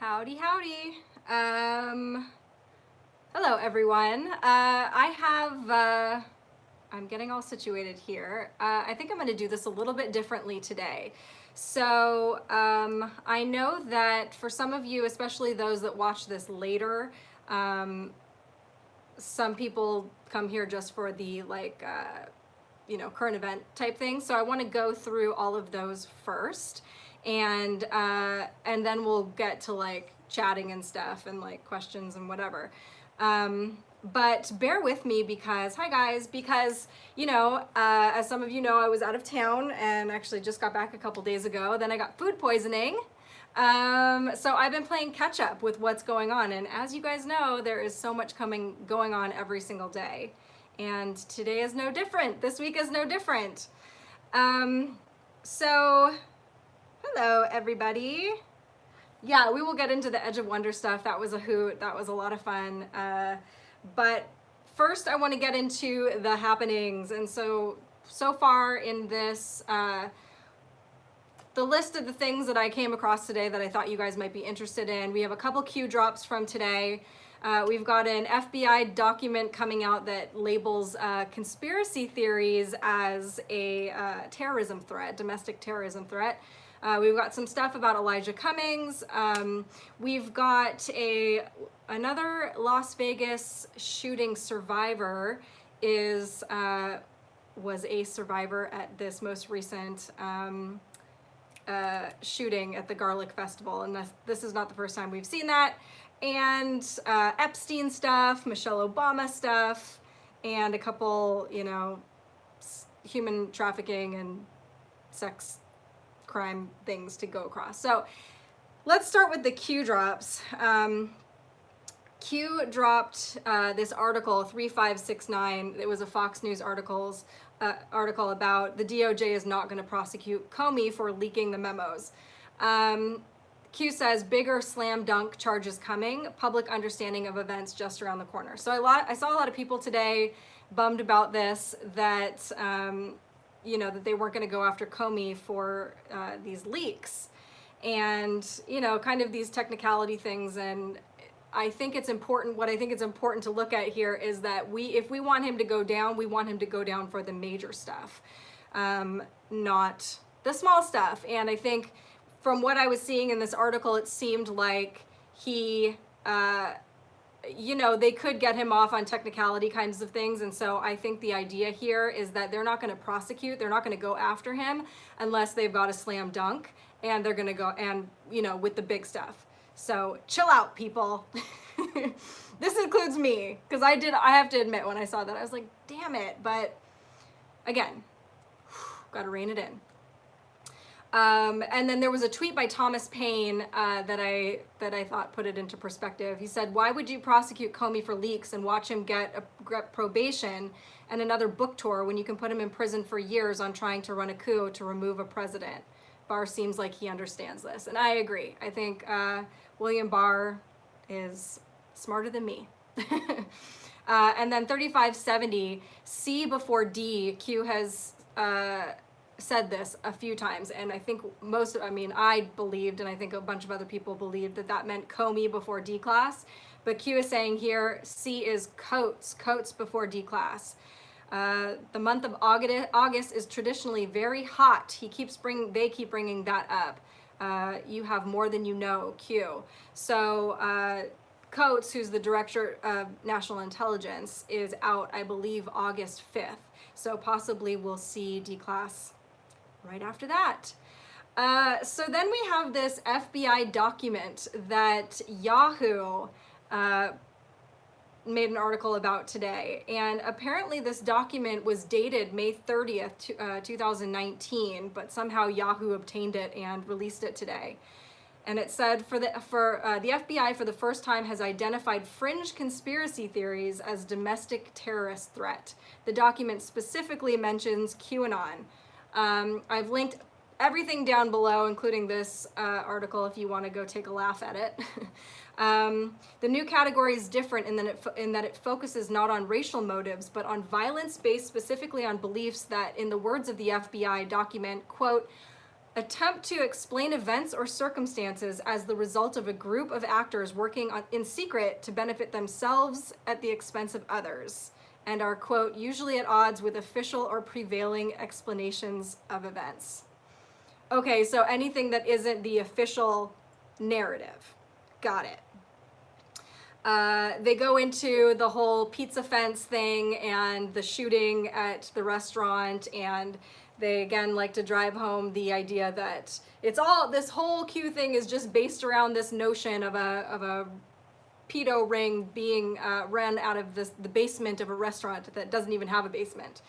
Howdy, howdy. Hello, everyone. I'm getting all situated here. I think I'm going to do this a little bit differently today. So I know that for some of you, especially those that watch this later, some people come here just for the current event type thing. So I want to go through all of those first, and then we'll get to like chatting and stuff and like questions and whatever. But bear with me because, hi guys, because, as some of you know, I was out of town and actually just got back a couple days ago. Then I got food poisoning. So I've been playing catch up with what's going on. And as you guys know, there is so much going on every single day. And today is no different. This week is no different. So hello, everybody. Yeah, we will get into the Edge of Wonder stuff. That was a hoot. That was a lot of fun. But first I want to get into the happenings. And so far in this, the list of the things that I came across today that I thought you guys might be interested in. We have a couple Q drops from today. We've got an FBI document coming out that labels conspiracy theories as a terrorism threat, domestic terrorism threat. We've got some stuff about Elijah Cummings. We've got another Las Vegas shooting survivor was a survivor at this most recent shooting at the Garlic Festival, and this is not the first time we've seen that. And Epstein stuff, Michelle Obama stuff, and a couple, human trafficking and sex crime things to go across. So let's start with the Q drops. Q dropped this article 3569. It was a Fox News article about the DOJ is not going to prosecute Comey for leaking the memos. Q says bigger slam dunk charges coming, public understanding of events just around the corner. So I saw a lot of people today bummed about this, that that they weren't going to go after Comey for these leaks, and kind of these technicality things. And I think it's important. What I think it's important to look at here is that if we want him to go down, we want him to go down for the major stuff, not the small stuff. And I think from what I was seeing in this article, it seemed like he, they could get him off on technicality kinds of things. And so I think the idea here is that they're not going to prosecute, they're not going to go after him unless they've got a slam dunk, and they're going to go and, with the big stuff. So chill out, people. This includes me, because I have to admit, when I saw that, I was like, damn it. But again, got to rein it in. And then there was a tweet by Thomas Paine that I thought put it into perspective. He said, "Why would you prosecute Comey for leaks and watch him get probation and another book tour when you can put him in prison for years on trying to run a coup to remove a president? Barr seems like he understands this." And I agree. I think William Barr is smarter than me. And then 3570, C before D, Q has said this a few times, and I think I believed, and I think a bunch of other people believed, that meant Comey before D class, but Q is saying here C is Coates before D class. The month of August is traditionally very hot. They keep bringing that up. You have more than you know, Q. So Coates, who's the director of national intelligence, is out, I believe, August 5th. So possibly we'll see D class right after that. So then we have this FBI document that Yahoo made an article about today. And apparently this document was dated May 30th, 2019, but somehow Yahoo obtained it and released it today. And it said, the FBI for the first time has identified fringe conspiracy theories as domestic terrorist threat. The document specifically mentions QAnon. I've linked everything down below, including this article, if you want to go take a laugh at it. The new category is different in that it focuses not on racial motives, but on violence based specifically on beliefs that, in the words of the FBI document, quote, attempt to explain events or circumstances as the result of a group of actors working in secret to benefit themselves at the expense of others, and are, quote, usually at odds with official or prevailing explanations of events. Okay, so anything that isn't the official narrative. Got it. They go into the whole pizza fence thing and the shooting at the restaurant, and they again like to drive home the idea that it's all, this whole Q thing is just based around this notion of a pedo ring being run out of the basement of a restaurant that doesn't even have a basement.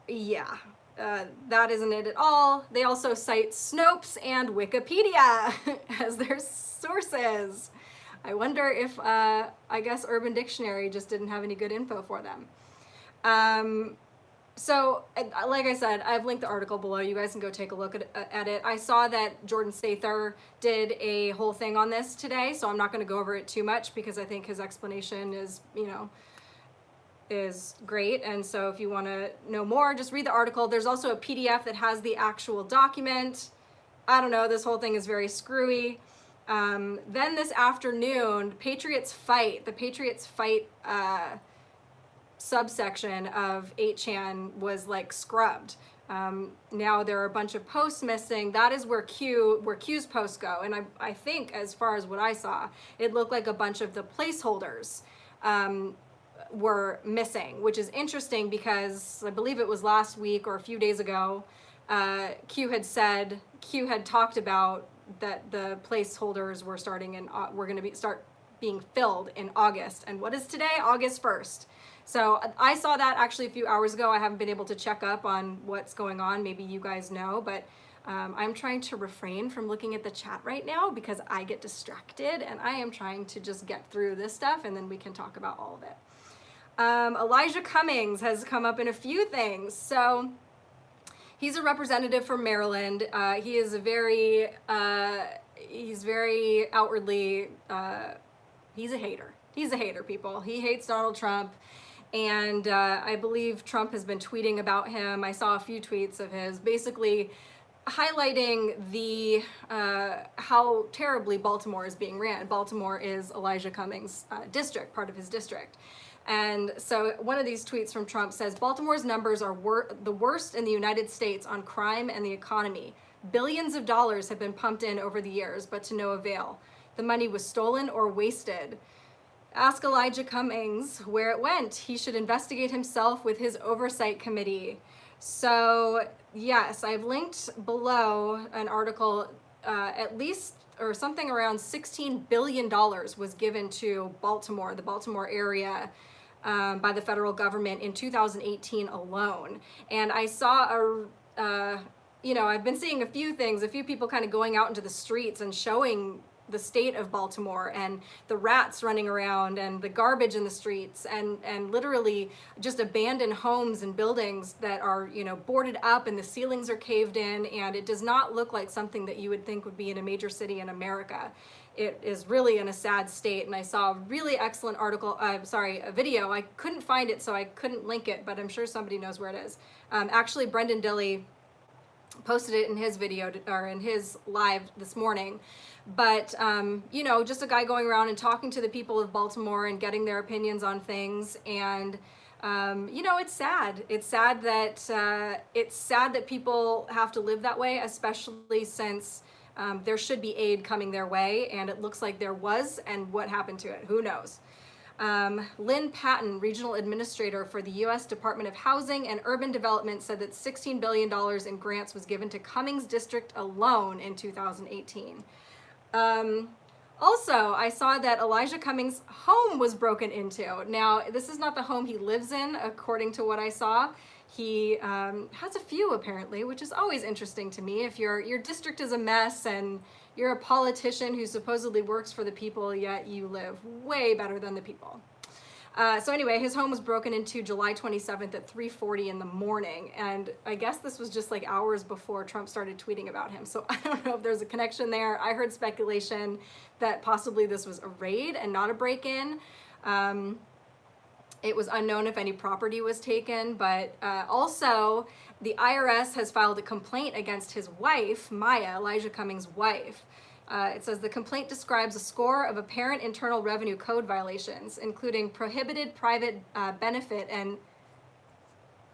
Yeah, that isn't it at all. They also cite Snopes and Wikipedia as their sources. I wonder if, I guess Urban Dictionary just didn't have any good info for them. So, like I said, I've linked the article below. You guys can go take a look at it. I saw that Jordan Sather did a whole thing on this today, so I'm not going to go over it too much because I think his explanation is, you know, is great. And so if you want to know more, just read the article. There's also a PDF that has the actual document. I don't know, this whole thing is very screwy. Then this afternoon, the Patriots Fight subsection of 8chan was like scrubbed. Now there are a bunch of posts missing. That is where Q's posts go. And I think, as far as what I saw, it looked like a bunch of the placeholders were missing, which is interesting because I believe it was last week or a few days ago, Q had talked about that the placeholders were going to start being filled in August. And what is today? August 1st. So I saw that actually a few hours ago. I haven't been able to check up on what's going on. Maybe you guys know, but I'm trying to refrain from looking at the chat right now because I get distracted, and I am trying to just get through this stuff and then we can talk about all of it. Elijah Cummings has come up in a few things. So he's a representative from Maryland. He is he's very outwardly, he's a hater. He's a hater, people. He hates Donald Trump. And I believe Trump has been tweeting about him. I saw a few tweets of his basically highlighting the how terribly Baltimore is being ran. Baltimore is Elijah Cummings' district, part of his district. And so one of these tweets from Trump says, Baltimore's numbers are the worst in the United States on crime and the economy. Billions of dollars have been pumped in over the years, but to no avail. The money was stolen or wasted. Ask Elijah Cummings where it went. He should investigate himself with his oversight committee. So yes, I've linked below an article, at least, or something around $16 billion was given to Baltimore, the Baltimore area, by the federal government in 2018 alone. And I saw you know, I've been seeing a few things, a few people kind of going out into the streets and showing the state of Baltimore and the rats running around and the garbage in the streets and literally just abandoned homes and buildings that are, you know, boarded up and the ceilings are caved in, and it does not look like something that you would think would be in a major city in America. It is really in a sad state, and I saw a really excellent article, a video. I couldn't find it, so I couldn't link it, but I'm sure somebody knows where it is. Actually, Brendan Dilley posted it in his video, or in his live this morning. But, you know, just a guy going around and talking to the people of Baltimore and getting their opinions on things. And, you know, it's sad. It's sad that people have to live that way, especially since there should be aid coming their way. And it looks like there was, and what happened to it? Who knows? Lynn Patton, regional administrator for the U.S. Department of Housing and Urban Development, said that $16 billion in grants was given to Cummings district alone in 2018. Also, I saw that Elijah Cummings' home was broken into. Now, this is not the home he lives in, according to what I saw. He has a few, apparently, which is always interesting to me. If your district is a mess and you're a politician who supposedly works for the people, yet you live way better than the people. So anyway, his home was broken into July 27th at 3:40 in the morning. And I guess this was just like hours before Trump started tweeting about him. So I don't know if there's a connection there. I heard speculation that possibly this was a raid and not a break-in. It was unknown if any property was taken, but also the IRS has filed a complaint against his wife, Maya, Elijah Cummings' wife. It says the complaint describes a score of apparent Internal Revenue Code violations, including prohibited private benefit and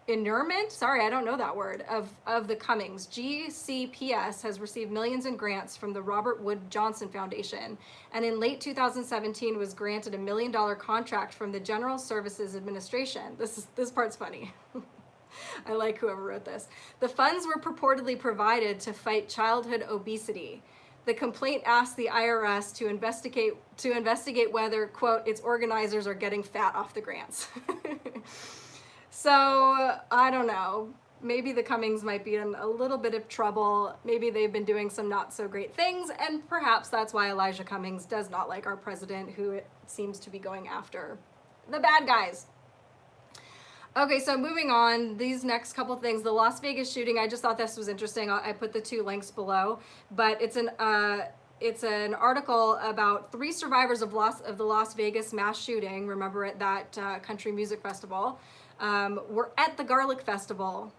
inurement, sorry, I don't know that word, of the Cummings. GCPS has received millions in grants from the Robert Wood Johnson Foundation, and in late 2017 was granted $1 million contract from the General Services Administration. This part's funny. I like whoever wrote this. The funds were purportedly provided to fight childhood obesity. The complaint asked the IRS to investigate whether, quote, its organizers are getting fat off the grants. So, I don't know, maybe the Cummings might be in a little bit of trouble. Maybe they've been doing some not so great things, and perhaps that's why Elijah Cummings does not like our president, who it seems to be going after the bad guys. Okay, so moving on, these next couple things, the Las Vegas shooting, I just thought this was interesting. I put the 2 links below, but it's an article about 3 survivors of the Las Vegas mass shooting. Remember at that country music festival. Were at the Garlic Festival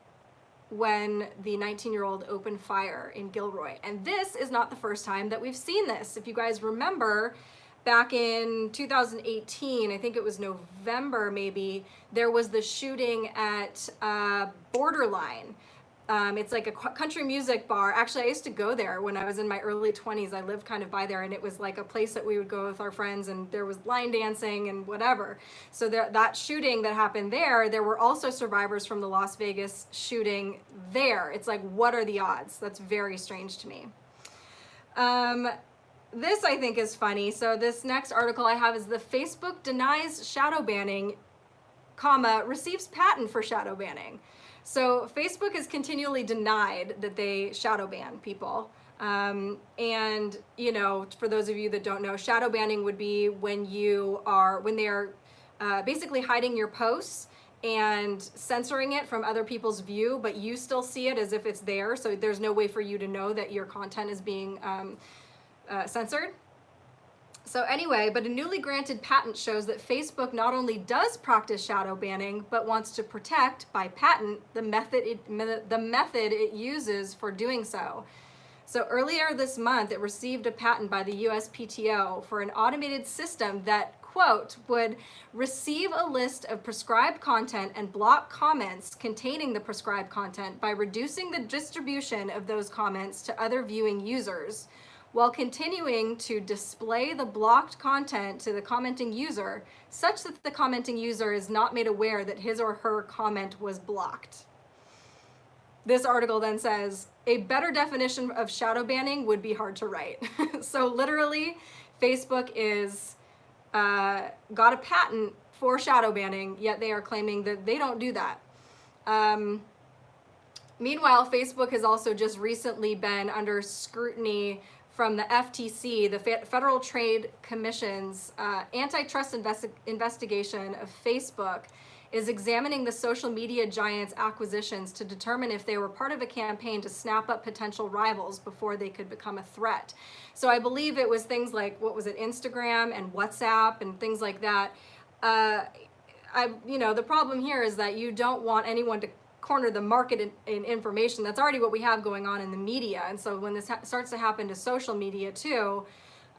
when the 19-year-old opened fire in Gilroy. And this is not the first time that we've seen this. If you guys remember, back in 2018, I think it was November maybe, there was the shooting at Borderline. It's like a country music bar. Actually, I used to go there when I was in my early 20s. I lived kind of by there, and it was like a place that we would go with our friends, and there was line dancing and whatever. So that shooting that happened there were also survivors from the Las Vegas shooting there. It's like, what are the odds? That's very strange to me. This I think is funny. So this next article I have is the Facebook denies shadow banning, receives patent for shadow banning. So Facebook has continually denied that they shadow ban people. And, you know, for those of you that don't know, shadow banning would be when they are basically hiding your posts and censoring it from other people's view, but you still see it as if it's there. So there's no way for you to know that your content is being censored. So anyway, but a newly granted patent shows that Facebook not only does practice shadow banning, but wants to protect by patent the method it uses for doing so. So earlier this month, it received a patent by the USPTO for an automated system that, quote, would receive a list of prescribed content and block comments containing the prescribed content by reducing the distribution of those comments to other viewing users, while continuing to display the blocked content to the commenting user such that the commenting user is not made aware that his or her comment was blocked. This article then says, a better definition of shadow banning would be hard to write. So literally, Facebook is got a patent for shadow banning, yet they are claiming that they don't do that. Meanwhile, Facebook has also just recently been under scrutiny from the FTC, the Federal Trade Commission's antitrust investigation of Facebook is examining the social media giant's acquisitions to determine if they were part of a campaign to snap up potential rivals before they could become a threat. So I believe it was things like, what was it, Instagram and WhatsApp and things like that. The problem here is that you don't want anyone to corner the market in information. That's already what we have going on in the media. And so when this starts to happen to social media too,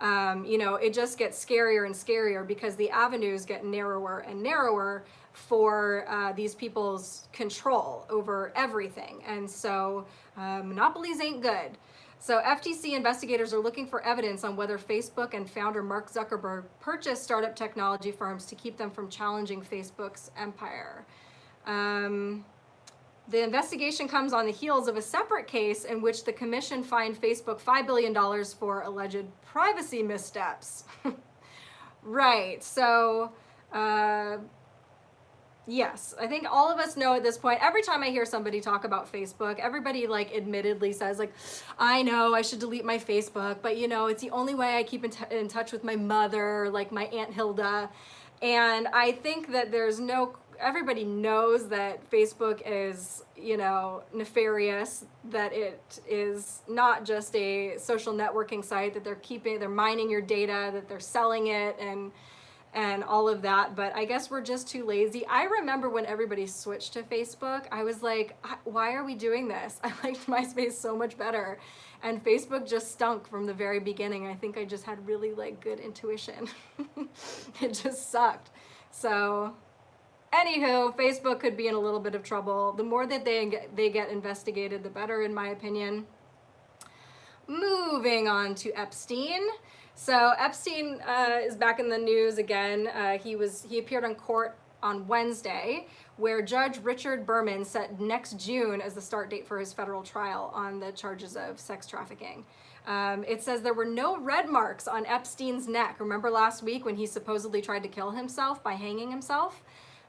it just gets scarier and scarier because the avenues get narrower and narrower for these people's control over everything. And so monopolies ain't good. So FTC investigators are looking for evidence on whether Facebook and founder Mark Zuckerberg purchased startup technology firms to keep them from challenging Facebook's empire. The investigation comes on the heels of a separate case in which the commission fined Facebook $5 billion for alleged privacy missteps. Right, so yes, I think all of us know at this point, every time I hear somebody talk about Facebook, everybody like admittedly says like, I know I should delete my Facebook, but it's the only way I keep in touch with my mother, like my Aunt Hilda. And I think that everybody knows that Facebook is, nefarious, that it is not just a social networking site, that they're mining your data, that they're selling it, and and all of that, but I guess we're just too lazy. I remember when everybody switched to Facebook, I was like, why are we doing this? I liked MySpace so much better. And Facebook just stunk from the very beginning. I think I just had really like good intuition. It just sucked. So anywho, Facebook could be in a little bit of trouble. The more that they get investigated, the better, in my opinion. Moving on to Epstein. So Epstein is back in the news again. He appeared on court on Wednesday, where Judge Richard Berman set next June as the start date for his federal trial on the charges of sex trafficking. It says there were no red marks on Epstein's neck. Remember last week when he supposedly tried to kill himself by hanging himself?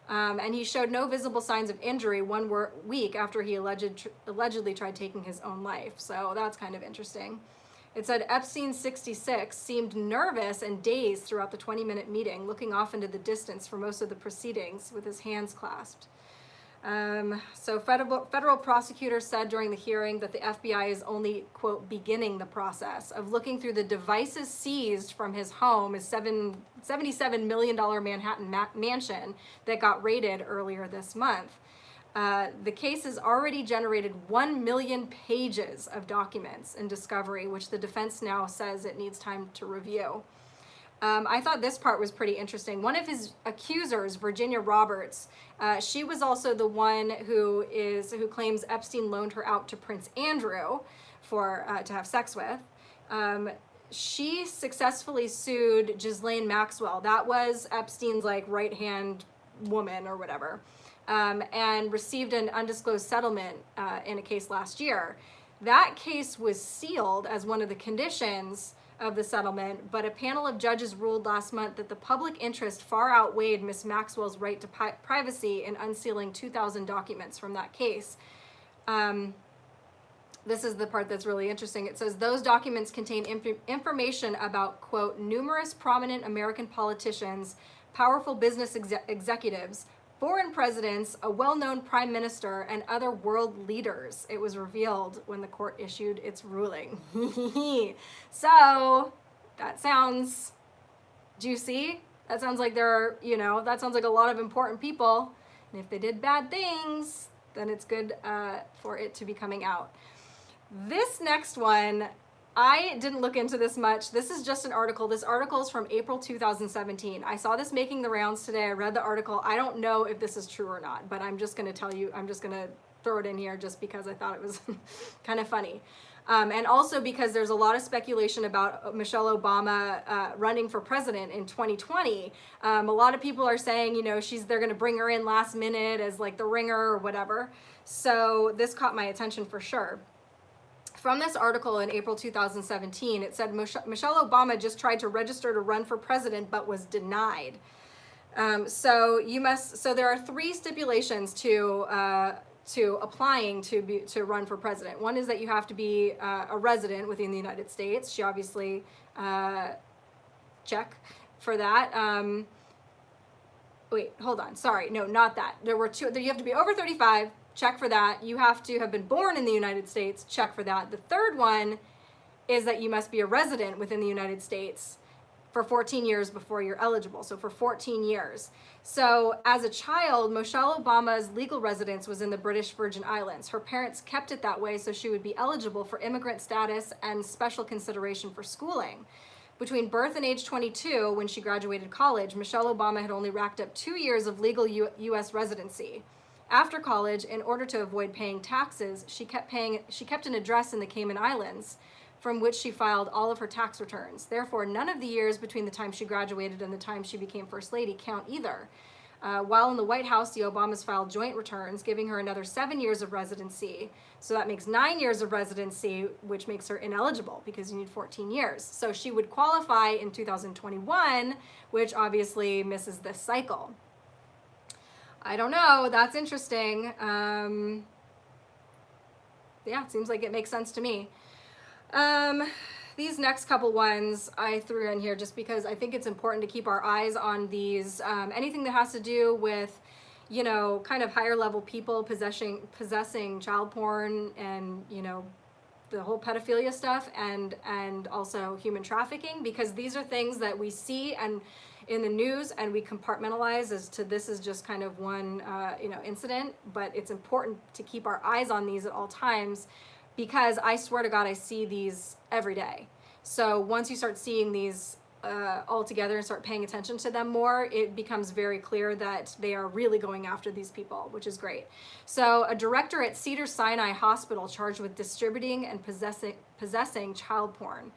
And he showed no visible signs of injury 1 week after he allegedly tried taking his own life. So that's kind of interesting. It said Epstein, 66, seemed nervous and dazed throughout the 20-minute meeting, looking off into the distance for most of the proceedings with his hands clasped. So federal prosecutors said during the hearing that the FBI is only, quote, beginning the process of looking through the devices seized from his home, his $77 million Manhattan mansion that got raided earlier this month. The case has already generated 1 million pages of documents in discovery, which the defense now says it needs time to review. I thought this part was pretty interesting. One of his accusers, Virginia Roberts, she was also the one who claims Epstein loaned her out to Prince Andrew to have sex with. She successfully sued Ghislaine Maxwell. That was Epstein's like right-hand woman or whatever. And received an undisclosed settlement in a case last year. That case was sealed as one of the conditions of the settlement, but a panel of judges ruled last month that the public interest far outweighed Ms. Maxwell's right to privacy in unsealing 2,000 documents from that case. This is the part that's really interesting. It says those documents contain information about, quote, numerous prominent American politicians, powerful business executives, foreign presidents, a well-known prime minister, and other world leaders. It was revealed when the court issued its ruling. So that sounds juicy. That sounds like that sounds like a lot of important people. And if they did bad things, then it's good for it to be coming out. This next one, I didn't look into this much. This is just an article. This article is from April 2017. I saw this making the rounds today. I read the article. I don't know if this is true or not, but I'm just going to tell you, I'm just going to throw it in here just because I thought it was kind of funny. And also because there's a lot of speculation about Michelle Obama running for president in 2020. A lot of people are saying, they're going to bring her in last minute as like the ringer or whatever. So this caught my attention for sure. From this article in April 2017, it said Michelle Obama just tried to register to run for president but was denied. So there are 3 stipulations to applying to run for president. One is that you have to be a resident within the United States. She obviously check for that. Wait, hold on. Sorry, no, not that. There were 2. You have to be over 35. Check for that. You have to have been born in the United States. Check for that. The third one is that you must be a resident within the United States for 14 years before you're eligible. So for 14 years. So as a child, Michelle Obama's legal residence was in the British Virgin Islands. Her parents kept it that way so she would be eligible for immigrant status and special consideration for schooling. Between birth and age 22, when she graduated college, Michelle Obama had only racked up 2 years of legal U.S. residency. After college, in order to avoid paying taxes, she kept an address in the Cayman Islands from which she filed all of her tax returns. Therefore, none of the years between the time she graduated and the time she became First Lady count either. While in the White House, the Obamas filed joint returns, giving her another 7 years of residency. So that makes 9 years of residency, which makes her ineligible because you need 14 years. So she would qualify in 2021, which obviously misses this cycle. I don't know. That's interesting. Yeah, it seems like it makes sense to me. These next couple ones I threw in here just because I think it's important to keep our eyes on these. Anything that has to do with, kind of higher level people possessing child porn and, the whole pedophilia stuff and also human trafficking, because these are things that we see and in the news and we compartmentalize as to this is just kind of one incident, but it's important to keep our eyes on these at all times, because I swear to God, I see these every day. So once you start seeing these all together and start paying attention to them more, it becomes very clear that they are really going after these people, which is great. So a director at Cedars-Sinai Hospital charged with distributing and possessing child porn.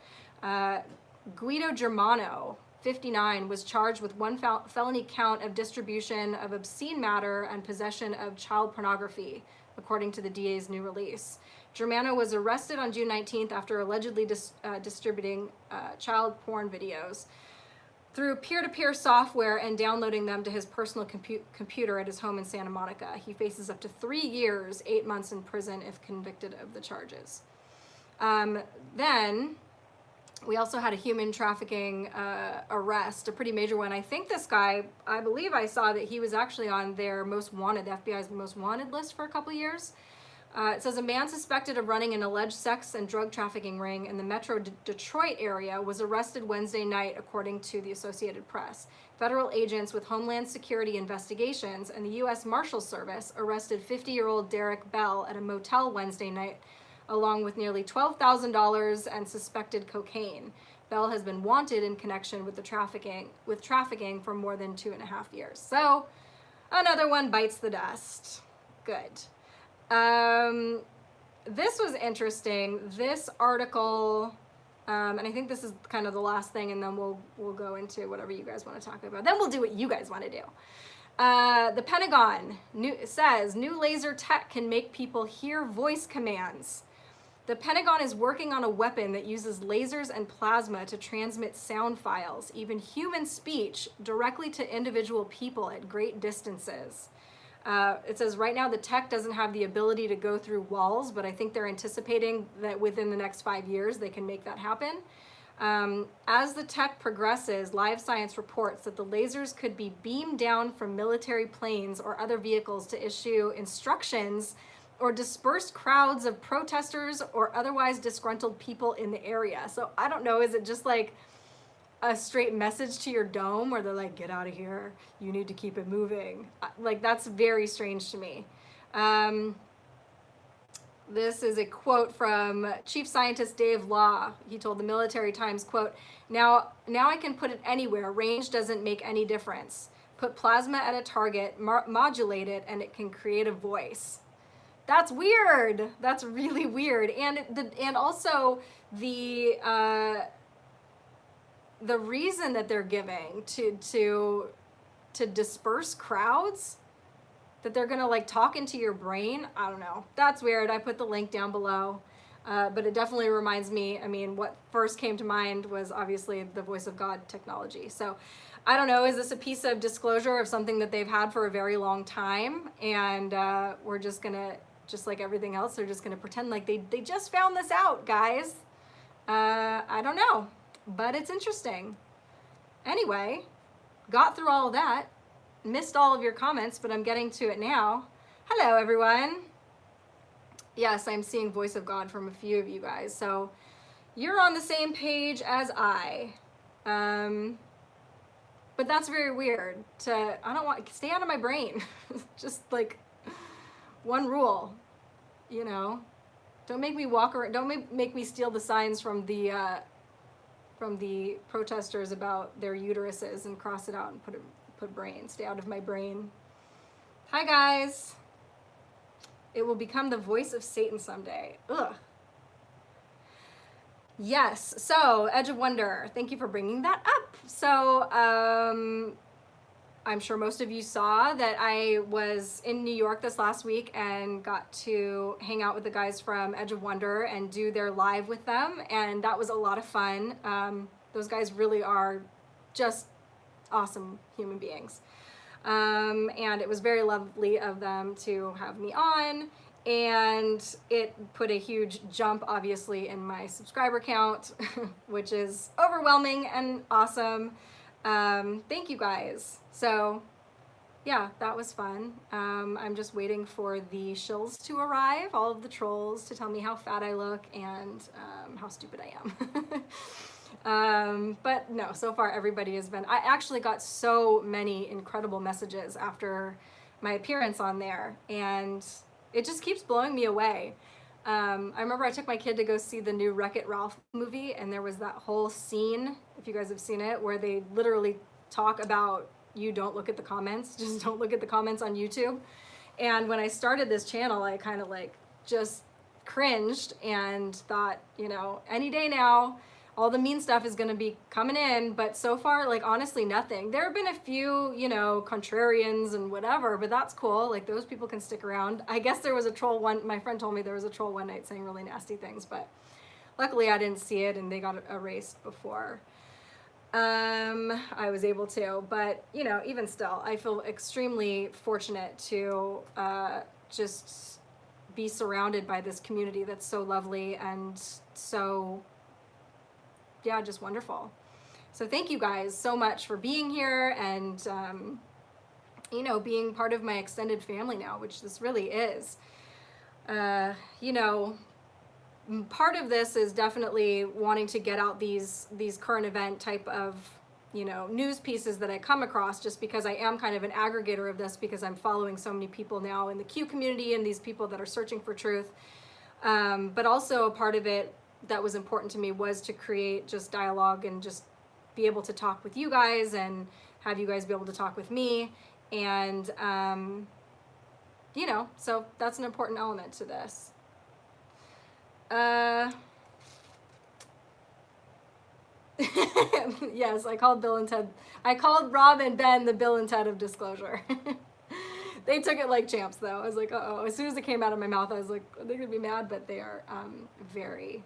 Guido Germano, 59, was charged with one felony count of distribution of obscene matter and possession of child pornography, according to the DA's new release. Germano was arrested on June 19th after allegedly distributing child porn videos through peer-to-peer software and downloading them to his personal computer at his home in Santa Monica. He faces up to 3 years, 8 months in prison if convicted of the charges. Then we also had a human trafficking arrest, a pretty major one. I think this guy, I believe I saw that he was actually on their most wanted, the FBI's most wanted list for a couple years. It says a man suspected of running an alleged sex and drug trafficking ring in the Metro Detroit area was arrested Wednesday night, according to the Associated Press. Federal agents with Homeland Security Investigations and the U.S. Marshals Service arrested 50-year-old Derek Bell at a motel Wednesday night, along with nearly $12,000 and suspected cocaine. Bell has been wanted in connection with the trafficking for more than 2.5 years. So another one bites the dust. Good. This was interesting. This article, and I think this is kind of the last thing, and then we'll go into whatever you guys want to talk about. Then we'll do what you guys want to do. The Pentagon says new laser tech can make people hear voice commands. The Pentagon is working on a weapon that uses lasers and plasma to transmit sound files, even human speech, directly to individual people at great distances. It says right now the tech doesn't have the ability to go through walls, but I think they're anticipating that within the next 5 years they can make that happen. As the tech progresses, Live Science reports that the lasers could be beamed down from military planes or other vehicles to issue instructions or disperse crowds of protesters or otherwise disgruntled people in the area. So I don't know, is it just like a straight message to your dome where they're like, get out of here, you need to keep it moving? Like, that's very strange to me. This is a quote from Chief Scientist Dave Law. He told the Military Times, quote, now I can put it anywhere. Range doesn't make any difference. Put plasma at a target, modulate it, and it can create a voice. That's weird. That's really weird. And also the reason that they're giving to disperse crowds, that they're gonna like talk into your brain, I don't know. That's weird. I put the link down below, but it definitely reminds me, I mean, what first came to mind was obviously the voice of God technology. So I don't know, is this a piece of disclosure of something that they've had for a very long time, and we're just gonna, just like everything else, they're just gonna pretend like they just found this out, guys? I don't know. But it's interesting. Anyway, got through all of that. Missed all of your comments, but I'm getting to it now. Hello, everyone. Yes, I'm seeing Voice of God from a few of you guys. So you're on the same page as I. But that's very weird. I don't want, stay out of my brain. Just like one rule, you know. Don't make me walk around, don't make me steal the signs from the protesters about their uteruses and cross it out and put brain. Stay out of my brain. Hi guys. It will become the voice of Satan someday. Ugh. Yes, so Edge of Wonder, thank you for bringing that up. So I'm sure most of you saw that I was in New York this last week and got to hang out with the guys from Edge of Wonder and do their live with them, and that was a lot of fun. Those guys really are just awesome human beings. And it was very lovely of them to have me on, and it put a huge jump obviously in my subscriber count, which is overwhelming and awesome. Thank you guys. So yeah, that was fun. I'm just waiting for the shills to arrive, all of the trolls to tell me how fat I look and how stupid I am. But no, so far everybody has been, I actually got so many incredible messages after my appearance on there, and it just keeps blowing me away. I remember I took my kid to go see the new Wreck-It Ralph movie, and there was that whole scene, if you guys have seen it, where they literally talk about you don't look at the comments, just don't look at the comments on YouTube. And when I started this channel, I kind of like just cringed and thought, you know, any day now, all the mean stuff is gonna be coming in, but so far, like, honestly, nothing. There have been a few, you know, contrarians and whatever, but that's cool. Like, those people can stick around. I guess there was a troll my friend told me there was a troll one night saying really nasty things, but luckily I didn't see it and they got erased before I was able to. But, you know, even still, I feel extremely fortunate to just be surrounded by this community that's so lovely and so, yeah, just wonderful. So thank you guys so much for being here and, you know, being part of my extended family now, which this really is. You know, part of this is definitely wanting to get out these current event type of, you know, news pieces that I come across, just because I am kind of an aggregator of this, because I'm following so many people now in the Q community and these people that are searching for truth. But also a part of it that was important to me was to create just dialogue and just be able to talk with you guys and have you guys be able to talk with me. And, you know, so that's an important element to this. Yes, I called Bill and Ted. I called Rob and Ben the Bill and Ted of disclosure. They took it like champs, though. I was like, uh-oh. As soon as it came out of my mouth, I was like, they're going to be mad, but they are very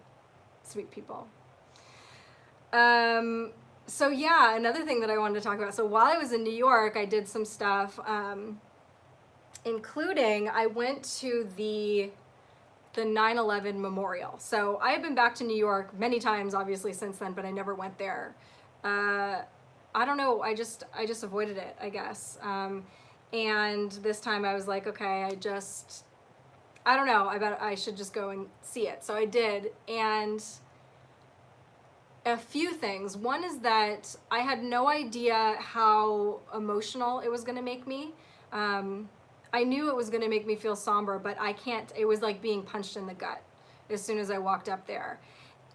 sweet people. So yeah, another thing that I wanted to talk about. So while I was in New York, I did some stuff, including I went to the 9/11 memorial. So I have been back to New York many times, obviously, since then, but I never went there. I don't know. I just avoided it, I guess. And this time I was like, okay, I don't know. I bet I should just go and see it. So I did. And a few things. One is that I had no idea how emotional it was going to make me. I knew it was going to make me feel somber, but I can't, it was like being punched in the gut as soon as I walked up there.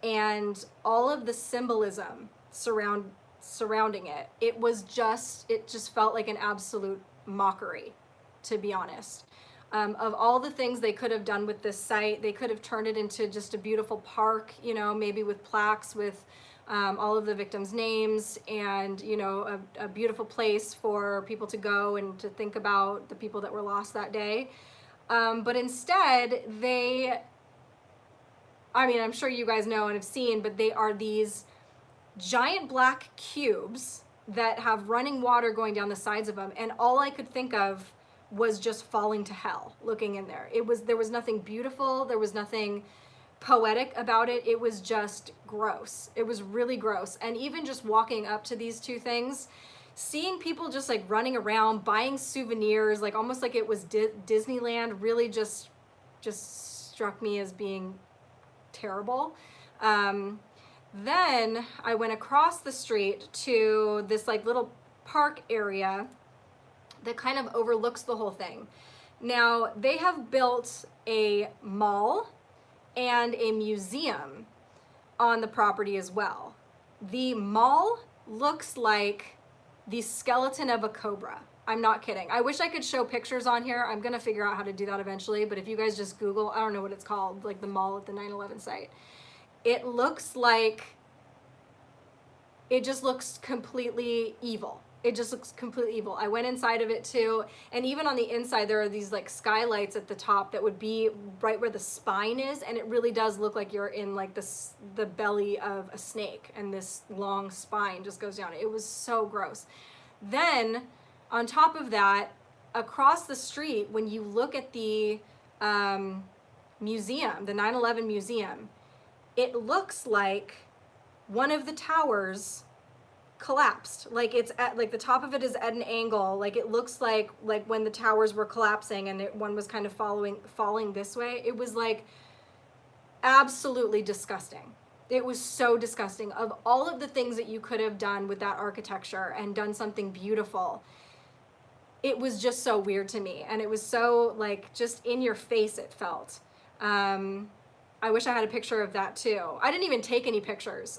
And all of the symbolism surrounding it, it just felt like an absolute mockery, to be honest. Of all the things they could have done with this site, they could have turned it into just a beautiful park, you know, maybe with plaques with all of the victims' names and, you know, a beautiful place for people to go and to think about the people that were lost that day. But instead, I mean, I'm sure you guys know and have seen, but they are these giant black cubes that have running water going down the sides of them. And all I could think of was just falling to hell looking in there. There was nothing beautiful. There was nothing poetic about it. It was just gross. It was really gross. And even just walking up to these two things, seeing people just like running around, buying souvenirs, like almost like it was Disneyland, really just struck me as being terrible. Then I went across the street to this like little park area that kind of overlooks the whole thing. Now, they have built a mall and a museum on the property as well. The mall looks like the skeleton of a cobra. I'm not kidding. I wish I could show pictures on here. I'm gonna figure out how to do that eventually, but if you guys just Google, I don't know what it's called, like the mall at the 9/11 site. It looks like, it just looks completely evil. It just looks completely evil. I went inside of it too, and even on the inside there are these like skylights at the top that would be right where the spine is, and it really does look like you're in like the belly of a snake, and this long spine just goes down. It was so gross. Then on top of that, across the street, when you look at the museum, the 9/11 museum, it looks like one of the towers collapsed. Like it's at, like the top of it is at an angle. Like it looks like when the towers were collapsing and one was kind of falling this way. It was like absolutely disgusting. It was so disgusting. Of all of the things that you could have done with that architecture and done something beautiful, it was just so weird to me. And it was so like just in your face it felt. I wish I had a picture of that too. I didn't even take any pictures.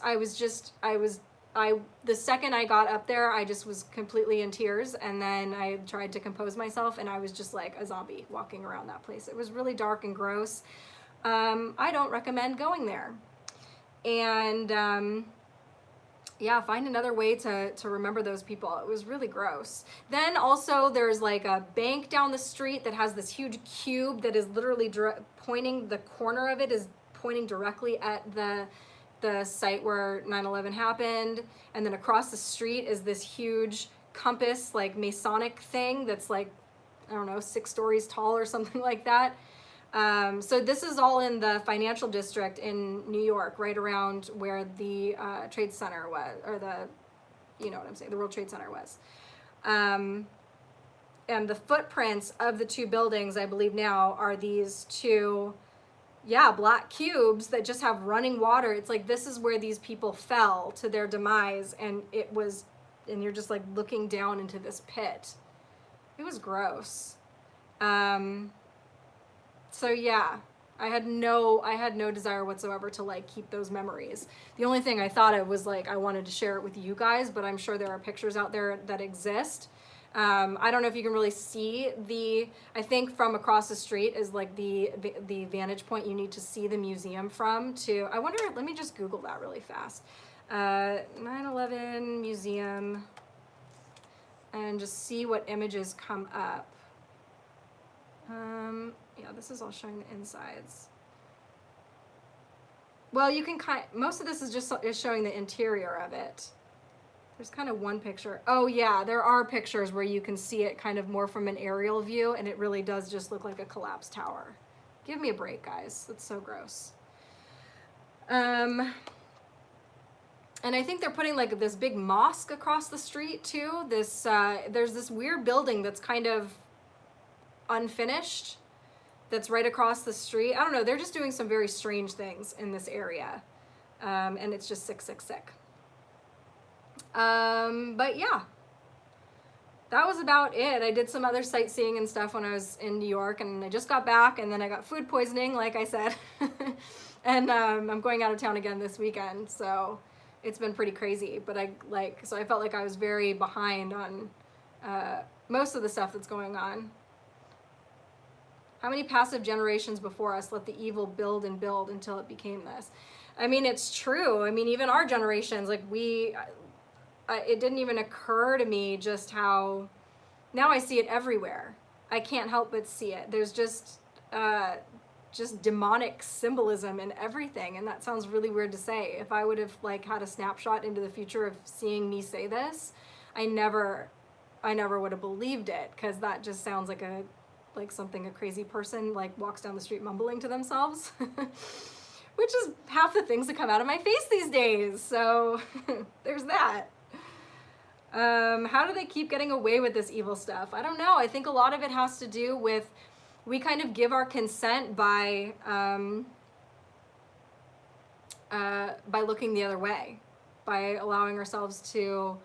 The second I got up there, I just was completely in tears, and then I tried to compose myself, and I was just like a zombie walking around that place. It was really dark and gross. I don't recommend going there. And yeah, find another way to remember those people. It was really gross. Then also there's like a bank down the street that has this huge cube that is literally pointing, the corner of it is pointing directly at the site where 9/11 happened. And then across the street is this huge compass, like Masonic thing that's like, I don't know, 6 stories tall or something like that. So this is all in the financial district in New York, right around where the Trade Center was, or the, you know what I'm saying, the World Trade Center was. And the footprints of the 2 buildings, I believe now, are these 2, black cubes that just have running water. It's like, this is where these people fell to their demise, and and you're just like looking down into this pit. It was gross. So yeah, I had no desire whatsoever to like keep those memories. The only thing I thought of was like, I wanted to share it with you guys, but I'm sure there are pictures out there that exist. I don't know if you can really see I think from across the street is like the vantage point you need to see the museum from I wonder, let me just Google that really fast. 9/11 museum, and just see what images come up. Yeah, this is all showing the insides. Well, you can most of this is showing the interior of it. There's kind of one picture. Oh yeah, there are pictures where you can see it kind of more from an aerial view, and it really does just look like a collapsed tower. Give me a break, guys. That's so gross. And I think they're putting like this big mosque across the street too. There's this weird building that's kind of unfinished that's right across the street. I don't know, they're just doing some very strange things in this area. And it's just sick. But yeah, that was about it. I did some other sightseeing and stuff when I was in New York, and I just got back, and then I got food poisoning, like I said. And I'm going out of town again this weekend, so it's been pretty crazy. But so I felt like I was very behind on most of the stuff that's going on. How many passive generations before us let the evil build and build until it became this? I mean, it's true. I mean, even our generations, like it didn't even occur to me just how, now I see it everywhere. I can't help but see it. There's just demonic symbolism in everything. And that sounds really weird to say. If I would have like had a snapshot into the future of seeing me say this, I never would have believed it, because that just sounds like something a crazy person like walks down the street mumbling to themselves, which is half the things that come out of my face these days. So there's that. How do they keep getting away with this evil stuff? I don't know. I think a lot of it has to do with, we kind of give our consent by looking the other way, by allowing ourselves to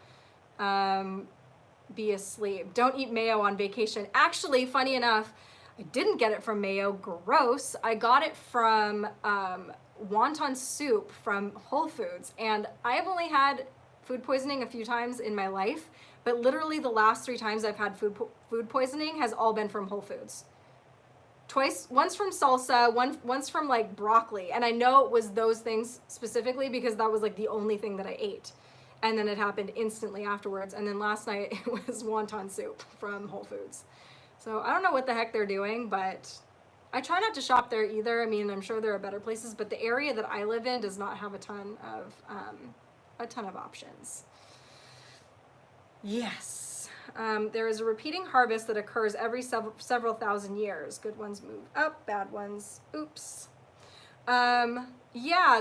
be asleep. Don't eat mayo on vacation. Actually, funny enough, I didn't get it from mayo. Gross. I got it from wonton soup from Whole Foods, and I have only had food poisoning a few times in my life, but literally the last 3 times I've had food poisoning has all been from Whole Foods. Once from salsa, once from like broccoli, and I know it was those things specifically because that was like the only thing that I ate. And then it happened instantly afterwards. And then last night it was wonton soup from Whole Foods. So I don't know what the heck they're doing, but I try not to shop there either. I mean, I'm sure there are better places, but the area that I live in does not have a ton of options. Yes. There is a repeating harvest that occurs every several thousand years. Good ones move up, bad ones, oops. Yeah,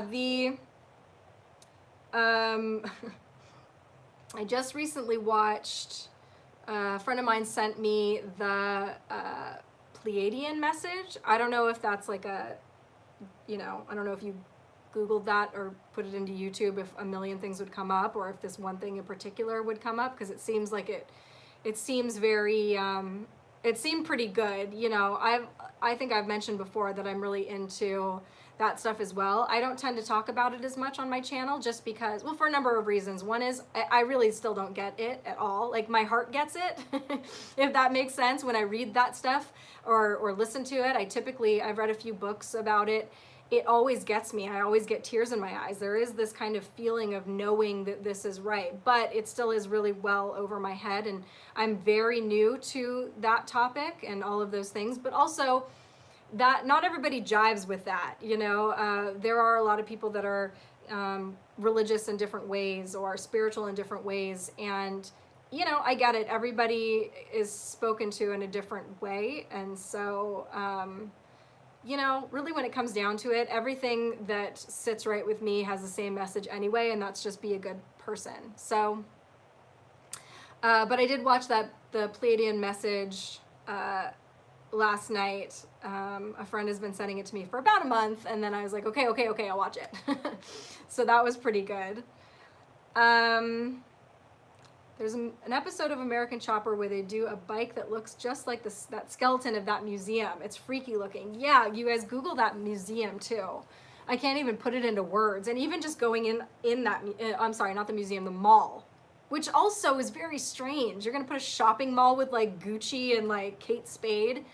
I just recently watched, a friend of mine sent me the Pleiadian message. I don't know if that's like a, I don't know if you Googled that or put it into YouTube, if a million things would come up, or if this one thing in particular would come up, because it seems like it seems very, it seemed pretty good. I think I've mentioned before that I'm really into that stuff as well. I don't tend to talk about it as much on my channel just because, well, for a number of reasons. One is I really still don't get it at all. Like, my heart gets it, if that makes sense. When I read that stuff or listen to it, I've read a few books about it. It always gets me. I always get tears in my eyes. There is this kind of feeling of knowing that this is right, but it still is really well over my head, and I'm very new to that topic and all of those things, but also that not everybody jives with that. There are a lot of people that are religious in different ways or spiritual in different ways, and I get it. Everybody is spoken to in a different way, and so really, when it comes down to it, everything that sits right with me has the same message anyway, and that's just be a good person. So, but I did watch the Pleiadian message last night. A friend has been sending it to me for about a month, and then I was like, okay, I'll watch it. So that was pretty good. There's an episode of American Chopper where they do a bike that looks just like that skeleton of that museum. It's freaky looking. Yeah, you guys Google that museum too. I can't even put it into words. And even just going in that, I'm sorry, not the museum, the mall, which also is very strange. You're gonna put a shopping mall with like Gucci and like Kate Spade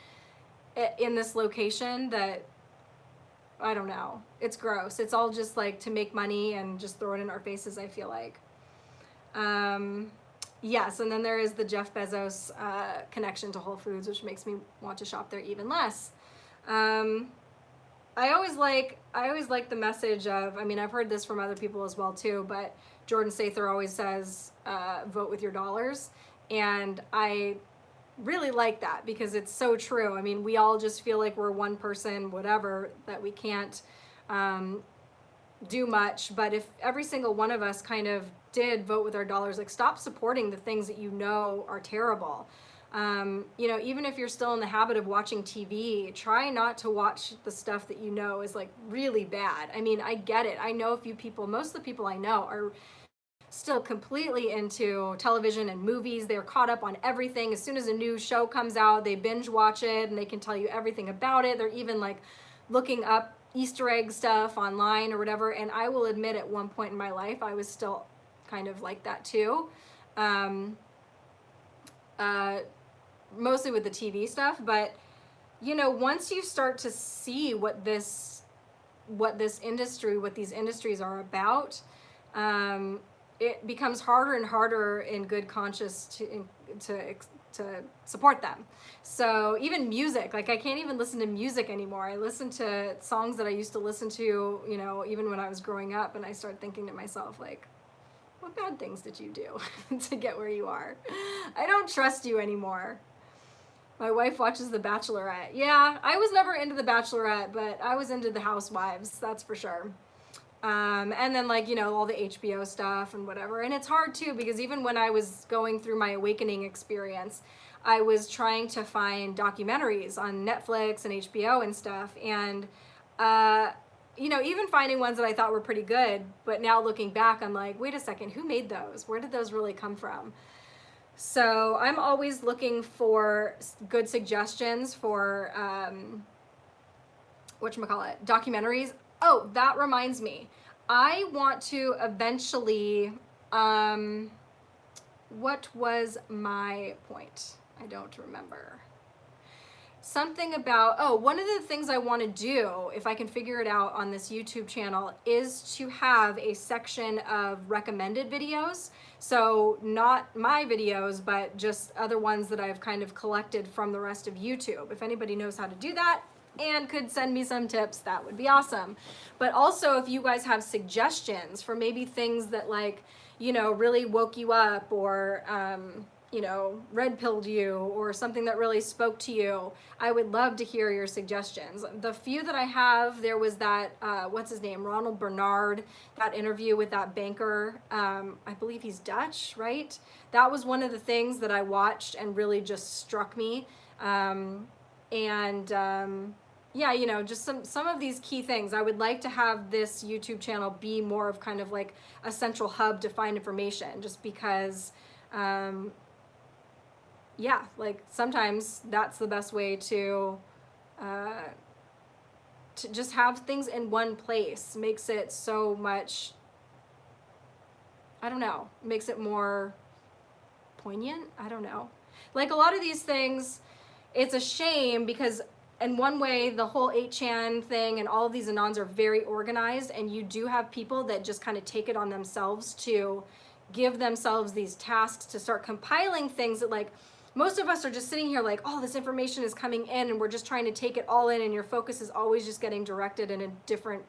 in this location that, I don't know. It's gross. It's all just like to make money and just throw it in our faces, I feel like. Yes, and then there is the Jeff Bezos connection to Whole Foods, which makes me want to shop there even less. I always like the message of, I've heard this from other people as well too, but Jordan Sather always says, vote with your dollars. And I really like that because it's so true. We all just feel like we're one person, whatever, that we can't do much. But if every single one of us kind of did vote with our dollars, like, stop supporting the things that are terrible. Even if you're still in the habit of watching TV, try not to watch the stuff that is like really bad. I get it. I know a few people, most of the people I know are still completely into television and movies. They're caught up on everything. As soon as a new show comes out, they binge watch it and they can tell you everything about it. They're even like looking up Easter egg stuff online or whatever. And I will admit, at one point in my life, I was still kind of like that too. Mostly with the TV stuff, but once you start to see what these industries are about, it becomes harder and harder in good conscience to support them. So even music, like, I can't even listen to music anymore. I listen to songs that I used to listen to, even when I was growing up, and I start thinking to myself, like, what bad things did you do to get where you are? I don't trust you anymore. My wife watches The Bachelorette. Yeah, I was never into The Bachelorette, but I was into The Housewives, that's for sure. And then, like, all the HBO stuff and whatever. And it's hard too, because even when I was going through my awakening experience, I was trying to find documentaries on Netflix and HBO and stuff. And, even finding ones that I thought were pretty good, but now looking back, I'm like, wait a second, who made those? Where did those really come from? So I'm always looking for good suggestions for, documentaries. Oh, that reminds me. I want to eventually, what was my point? I don't remember. Something about, one of the things I want to do, if I can figure it out on this YouTube channel, is to have a section of recommended videos. So not my videos, but just other ones that I've kind of collected from the rest of YouTube. If anybody knows how to do that and could send me some tips, that would be awesome. But also, if you guys have suggestions for maybe things that, like, really woke you up, or you know, red pilled you or something that really spoke to you, I would love to hear your suggestions. The few that I have, there was that, what's his name, Ronald Bernard, that interview with that banker. I believe he's Dutch, right? That was one of the things that I watched and really just struck me. Yeah, you know, just some of these key things. I would like to have this YouTube channel be more of kind of like a central hub to find information, just because, yeah, like sometimes that's the best way to just have things in one place. Makes it so much, I don't know, makes it more poignant. I don't know. Like a lot of these things, it's a shame because in one way, the whole 8chan thing and all of these Anons are very organized, and you do have people that just kind of take it on themselves to give themselves these tasks to start compiling things that, like, most of us are just sitting here like, oh, this information is coming in and we're just trying to take it all in, and your focus is always just getting directed in a different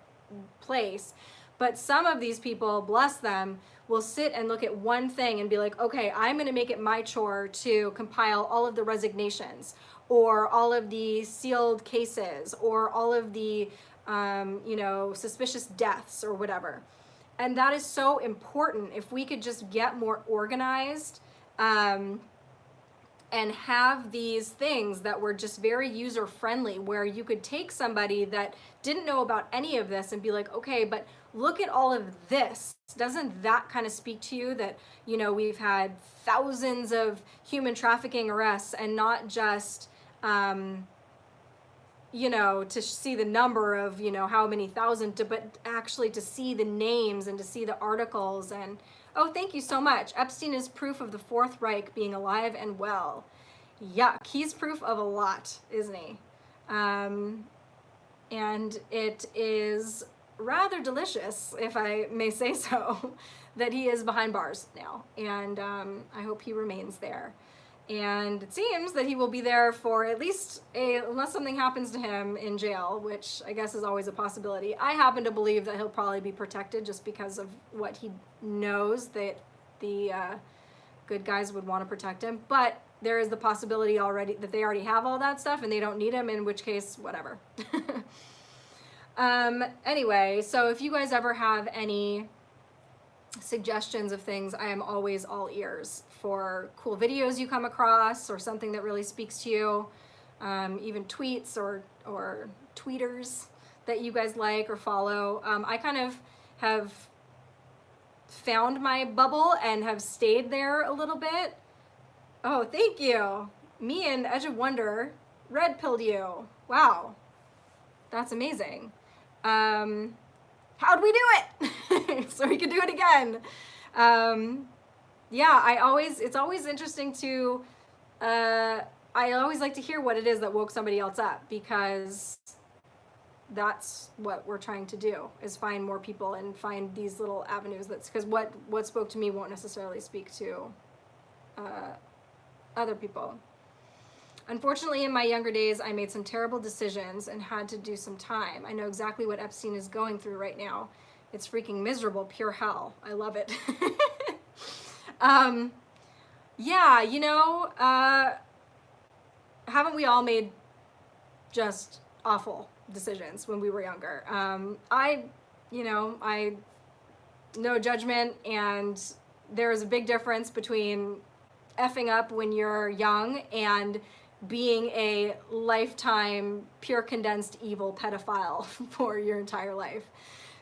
place. But some of these people, bless them, will sit and look at one thing and be like, okay, I'm going to make it my chore to compile all of the resignations, or all of the sealed cases, or all of the, you know, suspicious deaths or whatever. And that is so important. If we could just get more organized and have these things that were just very user friendly, where you could take somebody that didn't know about any of this and be like, okay, but look at all of this. Doesn't that kind of speak to you that, you know, we've had thousands of human trafficking arrests, and not just, you know, to see the number of, you know, how many thousand, but actually to see the names and to see the articles. And oh, thank you so much. Epstein is proof of the Fourth Reich being alive and well. Yuck, he's proof of a lot, isn't he? And it is rather delicious, if I may say so, that he is behind bars now. And I hope he remains there. And it seems that he will be there for at least unless something happens to him in jail, which I guess is always a possibility. I happen to believe that he'll probably be protected just because of what he knows that the good guys would want to protect him. But there is the possibility already that they already have all that stuff and they don't need him, in which case, whatever. Anyway, so if you guys ever have any suggestions of things, I am always all ears for cool videos you come across, or something that really speaks to you, even tweets or tweeters that you guys like or follow. I kind of have found my bubble and have stayed there a little bid. Oh, thank you. Me and Edge of Wonder red pilled you. Wow, that's amazing. How'd we do it? So we could do it again. Yeah, it's always interesting to, I always like to hear what it is that woke somebody else up, because that's what we're trying to do, is find more people and find these little avenues. That's because what spoke to me won't necessarily speak to other people. Unfortunately, in my younger days, I made some terrible decisions and had to do some time. I know exactly what Epstein is going through right now. It's freaking miserable, pure hell. I love it. Yeah, you know, haven't we all made just awful decisions when we were younger? No judgment, and there is a big difference between effing up when you're young and being a lifetime pure condensed evil pedophile for your entire life.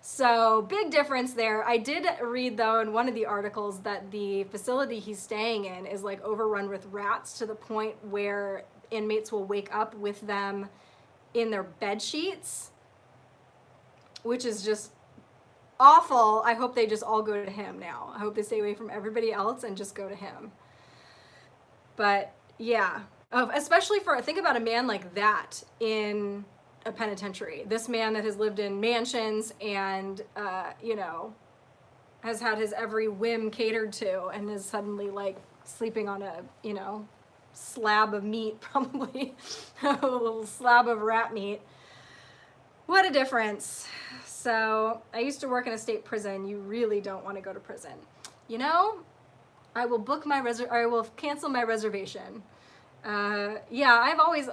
So big difference there. I did read though in one of the articles that the facility he's staying in is like overrun with rats to the point where inmates will wake up with them in their bed sheets, which is just awful. I hope they just all go to him now. I hope they stay away from everybody else and just go to him. But yeah, especially think about a man like that in a penitentiary. This man that has lived in mansions and, you know, has had his every whim catered to, and is suddenly like sleeping on a, you know, slab of meat, probably a little slab of rat meat. What a difference. So I used to work in a state prison. You really don't want to go to prison. You know, I will book my I will cancel my reservation. Yeah,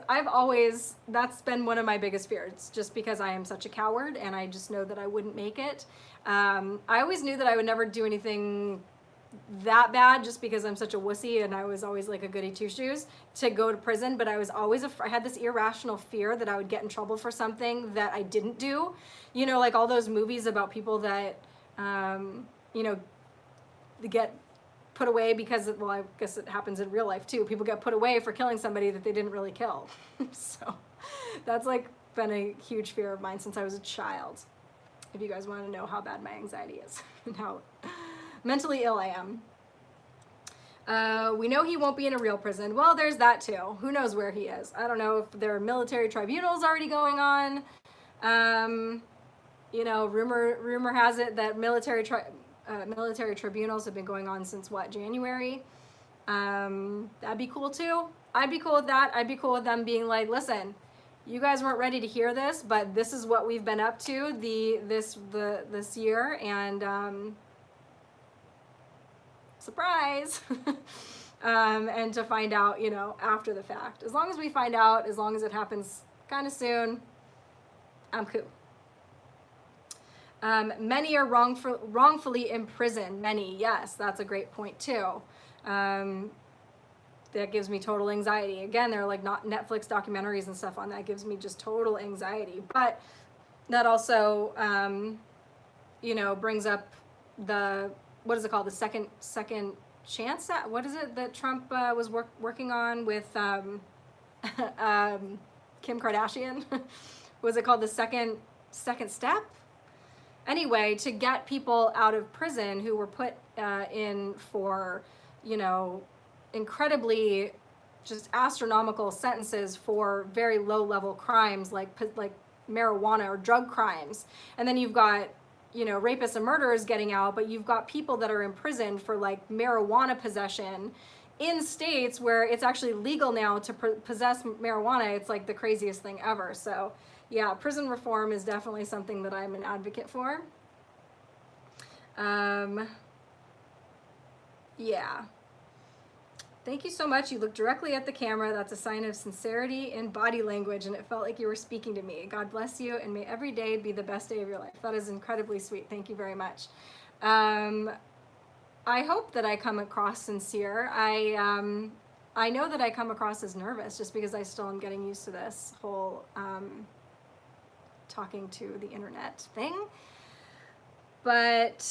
I've always, that's been one of my biggest fears, just because I am such a coward and I just know that I wouldn't make it. I always knew that I would never do anything that bad, just because I'm such a wussy and I was always like a goody two shoes to go to prison. But I was always I had this irrational fear that I would get in trouble for something that I didn't do. You know, like all those movies about people that, you know, they get put away because, well, I guess it happens in real life too. People get put away for killing somebody that they didn't really kill. So that's like been a huge fear of mine since I was a child. If you guys want to know how bad my anxiety is and how mentally ill I am. We know he won't be in a real prison. Well, there's that too. Who knows where he is? I don't know if there are military tribunals already going on. You know, rumor has it that military tribunals have been going on since what, January? That'd be cool too. I'd be cool with that. I'd be cool with them being like, listen, you guys weren't ready to hear this, but this is what we've been up to this year, and surprise. And to find out, you know, after the fact. As long as we find out, as long as it happens kind of soon, I'm cool. Many are wrongfully imprisoned. Many, yes, that's a great point too. That gives me total anxiety. Again, there are like not Netflix documentaries and stuff on that. Gives me just total anxiety. But that also, you know, brings up the, what is it called? The second chance. What is it that Trump was working on with Kim Kardashian? Was it called the second step? Anyway, to get people out of prison who were put in for, you know, incredibly just astronomical sentences for very low level crimes like marijuana or drug crimes. And then you've got, you know, rapists and murderers getting out, but you've got people that are imprisoned for like marijuana possession in states where it's actually legal now to possess marijuana. It's like the craziest thing ever. So yeah, prison reform is definitely something that I'm an advocate for. Yeah. Thank you so much. You look directly at the camera. That's a sign of sincerity in body language, and it felt like you were speaking to me. God bless you, and may every day be the best day of your life. That is incredibly sweet. Thank you very much. I hope that I come across sincere. I know that I come across as nervous just because I still am getting used to this whole talking to the internet thing. But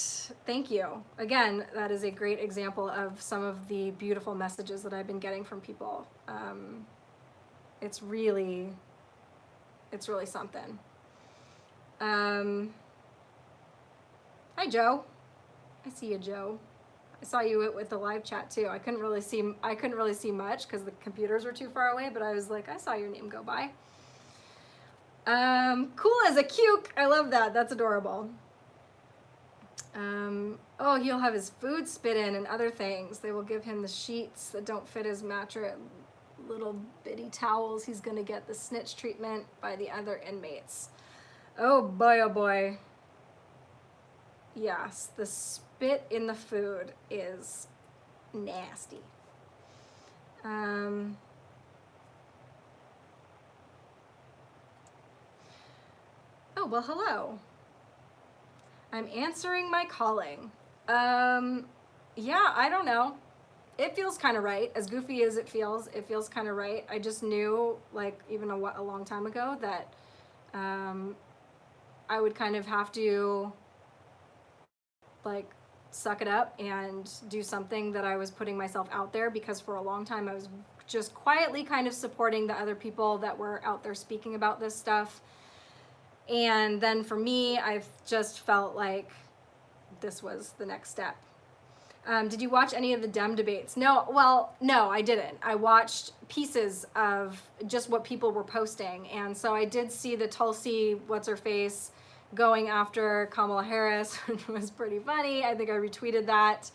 thank you. Again, that is a great example of some of the beautiful messages that I've been getting from people. It's really something. Hi, Joe. I see you, Joe. I saw you with the live chat too. I couldn't really see much because the computers were too far away, but I was like, I saw your name go by. Cool as a cuke. I love that. That's adorable. Oh, he'll have his food spit in and other things. They will give him the sheets that don't fit his mattress, little bitty towels. He's gonna get the snitch treatment by the other inmates. Oh boy, oh boy. Yes, the spit in the food is nasty. Oh, well, hello. I'm answering my calling. Yeah, I don't know. It feels kind of right. As goofy as it feels kind of right. I just knew, like, even a long time ago that I would kind of have to, like, suck it up and do something that I was putting myself out there, because for a long time I was just quietly kind of supporting the other people that were out there speaking about this stuff. And then for me, I've just felt like this was the next step. Did you watch any of the Dem debates? No, well, no, I didn't. I watched pieces of just what people were posting. And so I did see the Tulsi, what's-her-face, going after Kamala Harris, which was pretty funny. I think I retweeted that.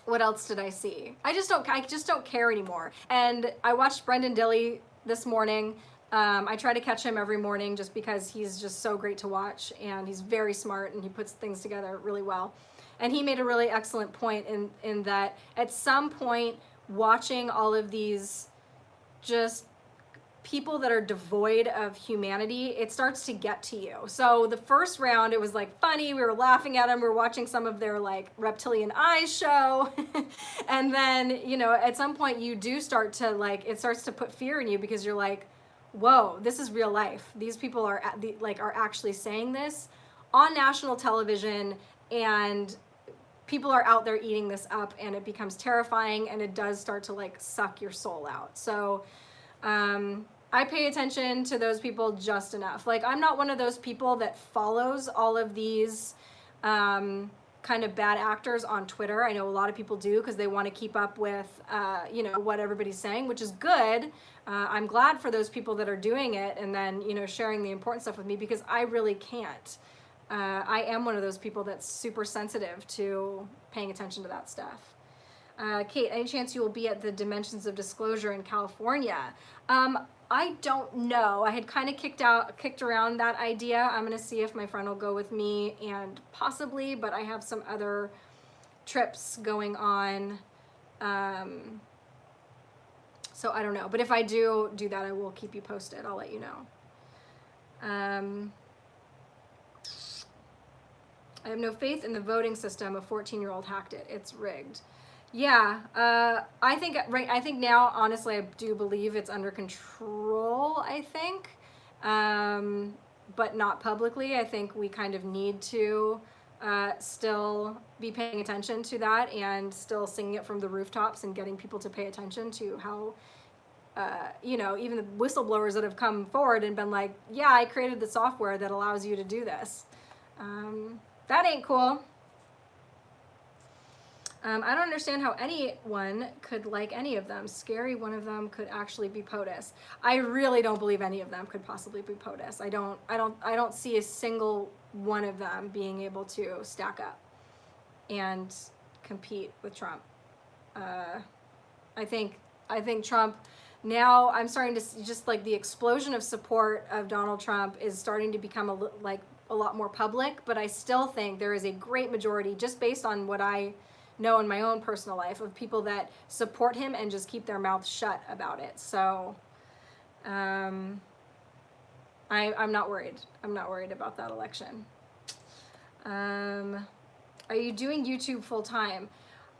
What else did I see? I just don't care anymore. And I watched Brendan Dilley this morning. I try to catch him every morning just because he's just so great to watch, and he's very smart and he puts things together really well. And he made a really excellent point in that at some point, watching all of these just people that are devoid of humanity, it starts to get to you. So the first round, it was like funny, we were laughing at them, we were watching some of their like reptilian eyes show. And then, you know, at some point you do start to like, it starts to put fear in you because you're like, whoa, this is real life. These people are are actually saying this on national television, and people are out there eating this up, and it becomes terrifying, and it does start to like suck your soul out. So I pay attention to those people just enough. Like, I'm not one of those people that follows all of these kind of bad actors on Twitter. I know a lot of people do because they want to keep up with, you know, what everybody's saying, which is good. I'm glad for those people that are doing it and then, you know, sharing the important stuff with me, because I really can't. I am one of those people that's super sensitive to paying attention to that stuff. Kate, any chance you will be at the Dimensions of Disclosure in California? I don't know. I had kind of kicked around that idea. I'm gonna see if my friend will go with me, and possibly, but I have some other trips going on. So I don't know. But if I do that, I will keep you posted. I'll let you know. I have no faith in the voting system. A 14-year-old hacked it. It's rigged. Yeah, I think now, honestly, I do believe it's under control, I think, but not publicly. I think we kind of need to still be paying attention to that and still singing it from the rooftops and getting people to pay attention to how, you know, even the whistleblowers that have come forward and been like, yeah, I created the software that allows you to do this. That ain't cool. I don't understand how anyone could like any of them. Scary, one of them could actually be POTUS. I really don't believe any of them could possibly be POTUS. I don't see a single one of them being able to stack up and compete with Trump. I think Trump, now I'm starting to see just like the explosion of support of Donald Trump is starting to become a lot more public, but I still think there is a great majority, just based on what I know in my own personal life, of people that support him and just keep their mouths shut about it. So I'm not worried. I'm not worried about that election. Are you doing YouTube full time?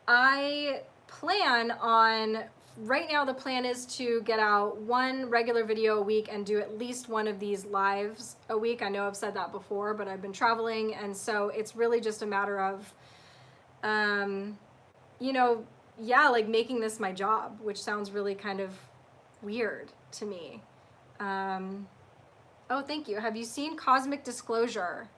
I plan on, right now the plan is to get out one regular video a week and do at least one of these lives a week. I know I've said that before, but I've been traveling, and so it's really just a matter of you know, yeah, like making this my job, which sounds really kind of weird to me. Oh, thank you. Have you seen Cosmic Disclosure?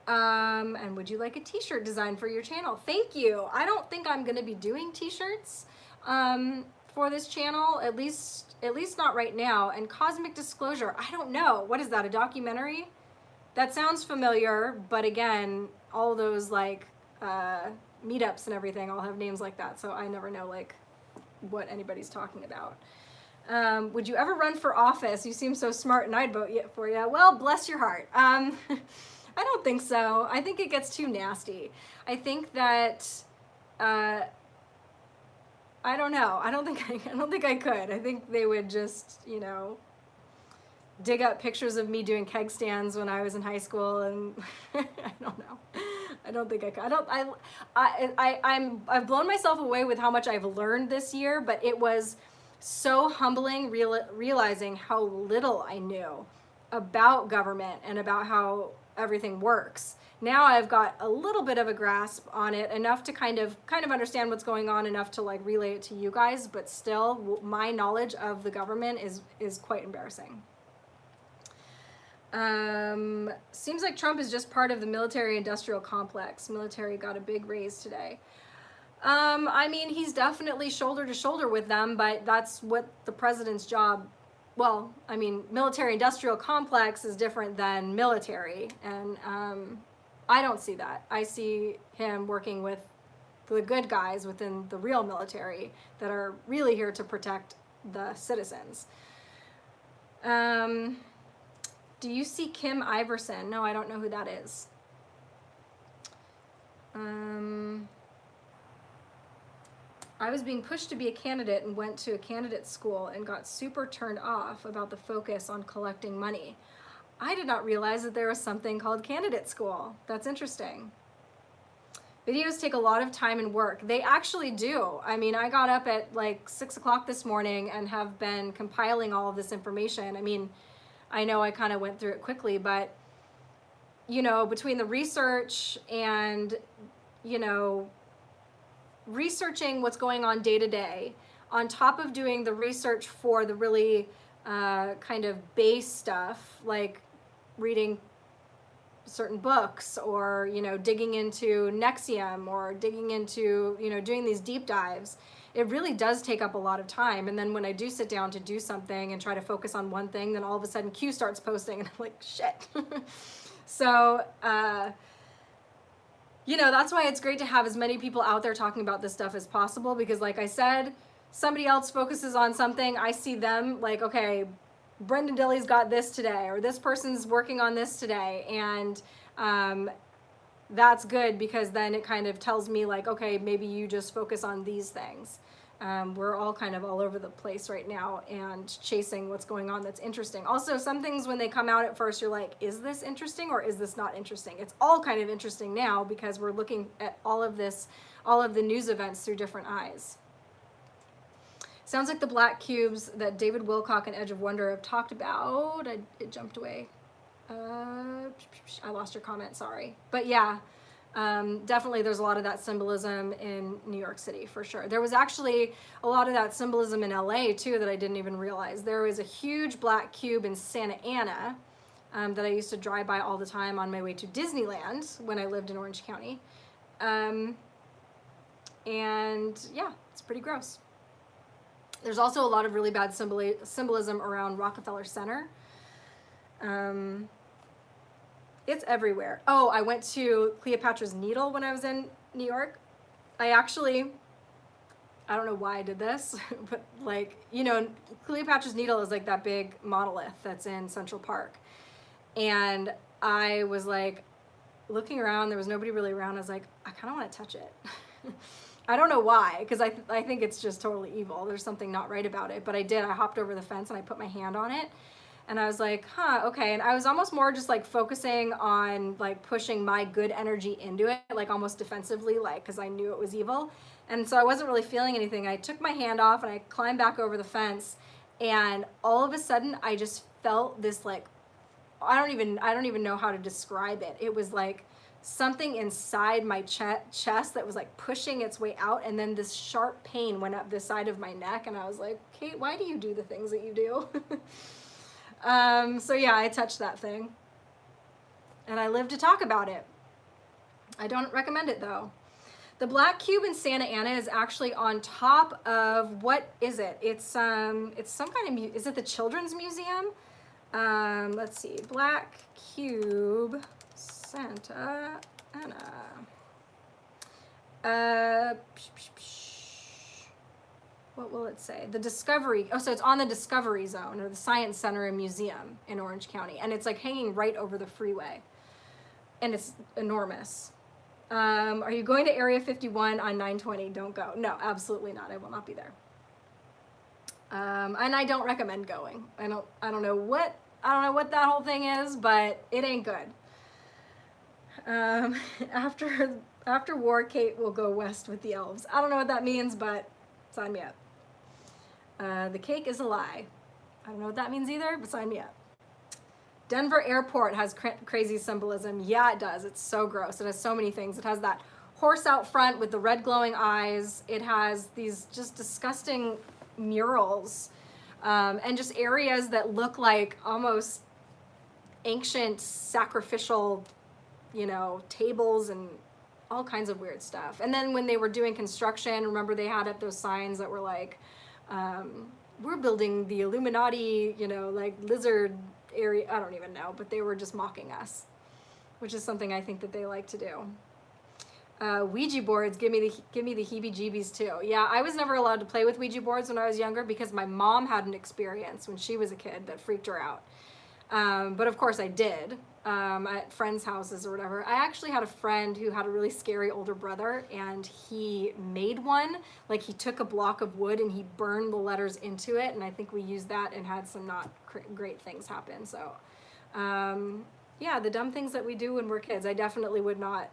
And would you like a t-shirt design for your channel? Thank you. I don't think I'm going to be doing t-shirts for this channel, at least not right now. And Cosmic Disclosure, I don't know. What is that, a documentary? That sounds familiar, but again, all those like meetups and everything all have names like that, so I never know like what anybody's talking about. Would you ever run for office? You seem so smart and I'd vote for you. Well, bless your heart. I don't think so. I think it gets too nasty. I think that I don't know. I don't think I could. I think they would just, you know, dig up pictures of me doing keg stands when I was in high school, and I don't know. I don't think I could. I've blown myself away with how much I've learned this year, but it was so humbling realizing how little I knew about government and about how everything works. Now I've got a little bit of a grasp on it, enough to kind of understand what's going on, enough to like relay it to you guys, but still my knowledge of the government is quite embarrassing. Seems like Trump is just part of the military-industrial complex. Military got a big raise today. I mean, he's definitely shoulder to shoulder with them, but that's what the president's job, well, I mean, military-industrial complex is different than military, and I don't see that. I see him working with the good guys within the real military that are really here to protect the citizens. Do you see Kim Iverson? No, I don't know who that is. I was being pushed to be a candidate and went to a candidate school and got super turned off about the focus on collecting money. I did not realize that there was something called candidate school. That's interesting. Videos take a lot of time and work. They actually do. I mean, I got up at like 6 o'clock this morning and have been compiling all of this information. I mean, I know I kind of went through it quickly, but, you know, between the research and, you know, researching what's going on day to day, on top of doing the research for the really kind of base stuff, like reading certain books or, you know, digging into Nexium or digging into, you know, doing these deep dives, it really does take up a lot of time. And then when I do sit down to do something and try to focus on one thing, then all of a sudden Q starts posting and I'm like, shit. So, you know, that's why it's great to have as many people out there talking about this stuff as possible, because like I said, somebody else focuses on something, I see them like, okay, Brendan Dilley's got this today, or this person's working on this today, and that's good, because then it kind of tells me like, okay, maybe you just focus on these things. We're all kind of all over the place right now and chasing what's going on that's interesting. Also, some things when they come out at first, you're like, is this interesting or is this not interesting? It's all kind of interesting now because we're looking at all of this, all of the news events through different eyes. Sounds like the black cubes that David Wilcock and Edge of Wonder have talked about. It jumped away. I lost your comment, sorry. But yeah, definitely there's a lot of that symbolism in New York City for sure. There was actually a lot of that symbolism in LA too that I didn't even realize. There was a huge black cube in Santa Ana that I used to drive by all the time on my way to Disneyland when I lived in Orange County. And yeah, it's pretty gross. There's also a lot of really bad symbolism around Rockefeller Center. It's everywhere. Oh, I went to Cleopatra's Needle when I was in New York. I don't know why I did this, but like, you know, Cleopatra's Needle is like that big monolith that's in Central Park. And I was like looking around, there was nobody really around. I was like, I kind of want to touch it. I don't know why, because I think it's just totally evil. There's something not right about it, but I did. I hopped over the fence and I put my hand on it. And I was like, huh, okay. And I was almost more just like focusing on like pushing my good energy into it, like almost defensively, like, because I knew it was evil. And so I wasn't really feeling anything. I took my hand off and I climbed back over the fence. And all of a sudden I just felt this like, I don't even know how to describe it. It was like something inside my chest that was like pushing its way out. And then this sharp pain went up the side of my neck. And I was like, Kate, why do you do the things that you do? So yeah, I touched that thing and I live to talk about it. I don't recommend it though. The black cube in Santa Ana is actually on top of, what is it? It's some kind of, is it the Children's Museum? Let's see, black cube, Santa Ana. What will it say? The Discovery, oh, so it's on the Discovery Zone, or the Science Center and Museum in Orange County. And it's like hanging right over the freeway. And it's enormous. Are you going to Area 51 on 9/20? Don't go. No, absolutely not. I will not be there. And I don't recommend going. I don't know what that whole thing is, but it ain't good. After war, Kate will go west with the elves. I don't know what that means, but sign me up. The cake is a lie. I don't know what that means either, but sign me up. Denver Airport has crazy symbolism. Yeah, it does. It's so gross. It has so many things. It has that horse out front with the red glowing eyes. It has these just disgusting murals and just areas that look like almost ancient sacrificial, you know, tables and all kinds of weird stuff. And then when they were doing construction, remember they had up those signs that were like, we're building the Illuminati, you know, like lizard area. I don't even know, but they were just mocking us, which is something I think that they like to do. Ouija boards give me the heebie-jeebies too. Yeah, I was never allowed to play with Ouija boards when I was younger because my mom had an experience when she was a kid that freaked her out. But of course I did, at friends' houses or whatever. I actually had a friend who had a really scary older brother, and he made one. Like, he took a block of wood and he burned the letters into it, and I think we used that and had some not great things happen. So, yeah, the dumb things that we do when we're kids, I definitely would not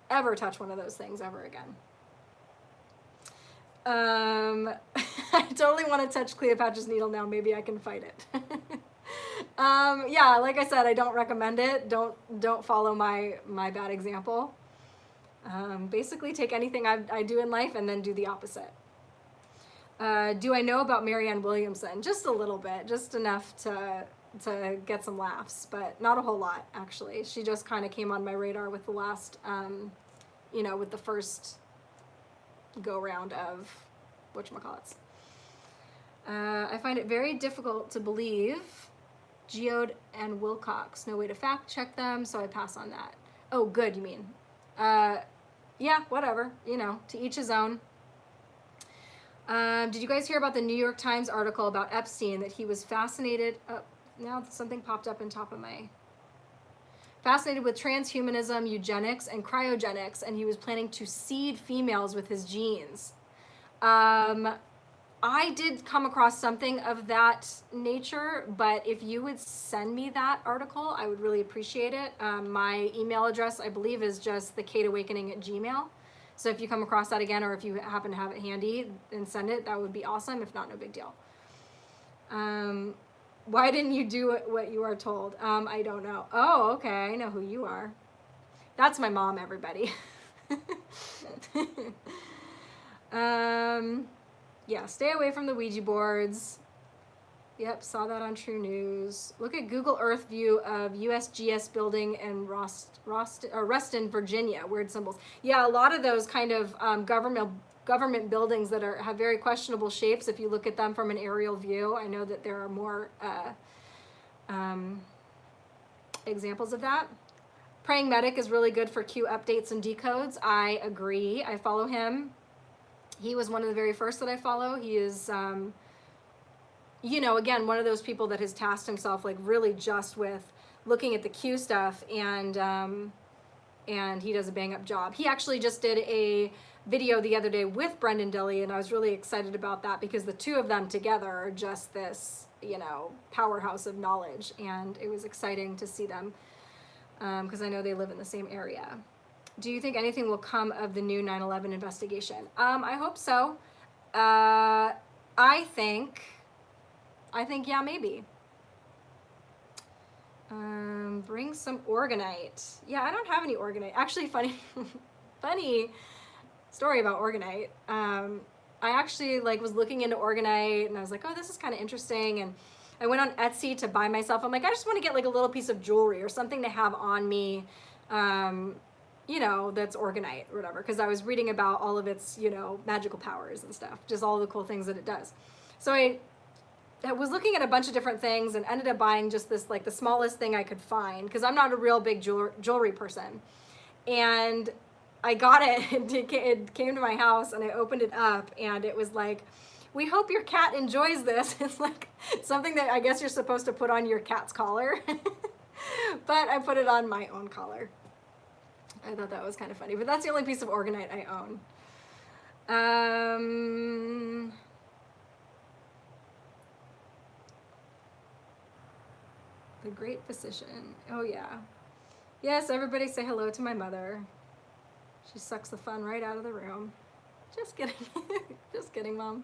ever touch one of those things ever again. I totally want to touch Cleopatra's Needle now. Maybe I can fight it. Yeah, like I said, I don't recommend it. Don't follow my bad example. Basically, take anything I do in life and then do the opposite. Do I know about Marianne Williamson? Just a little bit, just enough to get some laughs, but not a whole lot, actually. She just kind of came on my radar with the last, with the first go-round of whatchamacallits. I find it very difficult to believe Geode and Wilcox. No way to fact check them, so I pass on that. Oh, good, you mean. Yeah, whatever, to each his own. Did you guys hear about the New York Times article about Epstein, that he was fascinated, now something popped up on top of my, fascinated with transhumanism, eugenics, and cryogenics, and he was planning to seed females with his genes. I did come across something of that nature, but if you would send me that article, I would really appreciate it. My email address, I believe, is just thekateawakening@gmail.com. So if you come across that again, or if you happen to have it handy and send it, that would be awesome. If not, no big deal. Why didn't you do what you are told? I don't know. Oh, okay, I know who you are. That's my mom, everybody. Yeah, stay away from the Ouija boards. Yep, saw that on True News. Look at Google Earth view of USGS building in Reston, Virginia. Weird symbols. Yeah, a lot of those kind of government buildings that have very questionable shapes. If you look at them from an aerial view, I know that there are more examples of that. Praying Medic is really good for Q updates and decodes. I agree. I follow him. He was one of the very first that I follow. He is, again, one of those people that has tasked himself like really just with looking at the Q stuff, and he does a bang up job. He actually just did a video the other day with Brendan Dilley, and I was really excited about that because the two of them together are just this, powerhouse of knowledge, and it was exciting to see them because I know they live in the same area. Do you think anything will come of the new 9/11 investigation? I hope so. I think, yeah, maybe. Bring some organite. Yeah, I don't have any organite. Actually, funny story about organite. I actually was looking into organite, and I was like, oh, this is kind of interesting. And I went on Etsy to buy myself. I'm like, I just want to get a little piece of jewelry or something to have on me. That's organite or whatever, because I was reading about all of its, magical powers and stuff, just all the cool things that it does. So I was looking at a bunch of different things and ended up buying just this, the smallest thing I could find, because I'm not a real big jewelry person. And I got it, it came to my house, and I opened it up, and it was like, we hope your cat enjoys this. It's like something that I guess you're supposed to put on your cat's collar. But I put it on my own collar. I thought that was kind of funny, but that's the only piece of organite I own. The Great Physician. Oh, yeah. Yes, everybody say hello to my mother. She sucks the fun right out of the room. Just kidding. Just kidding, Mom.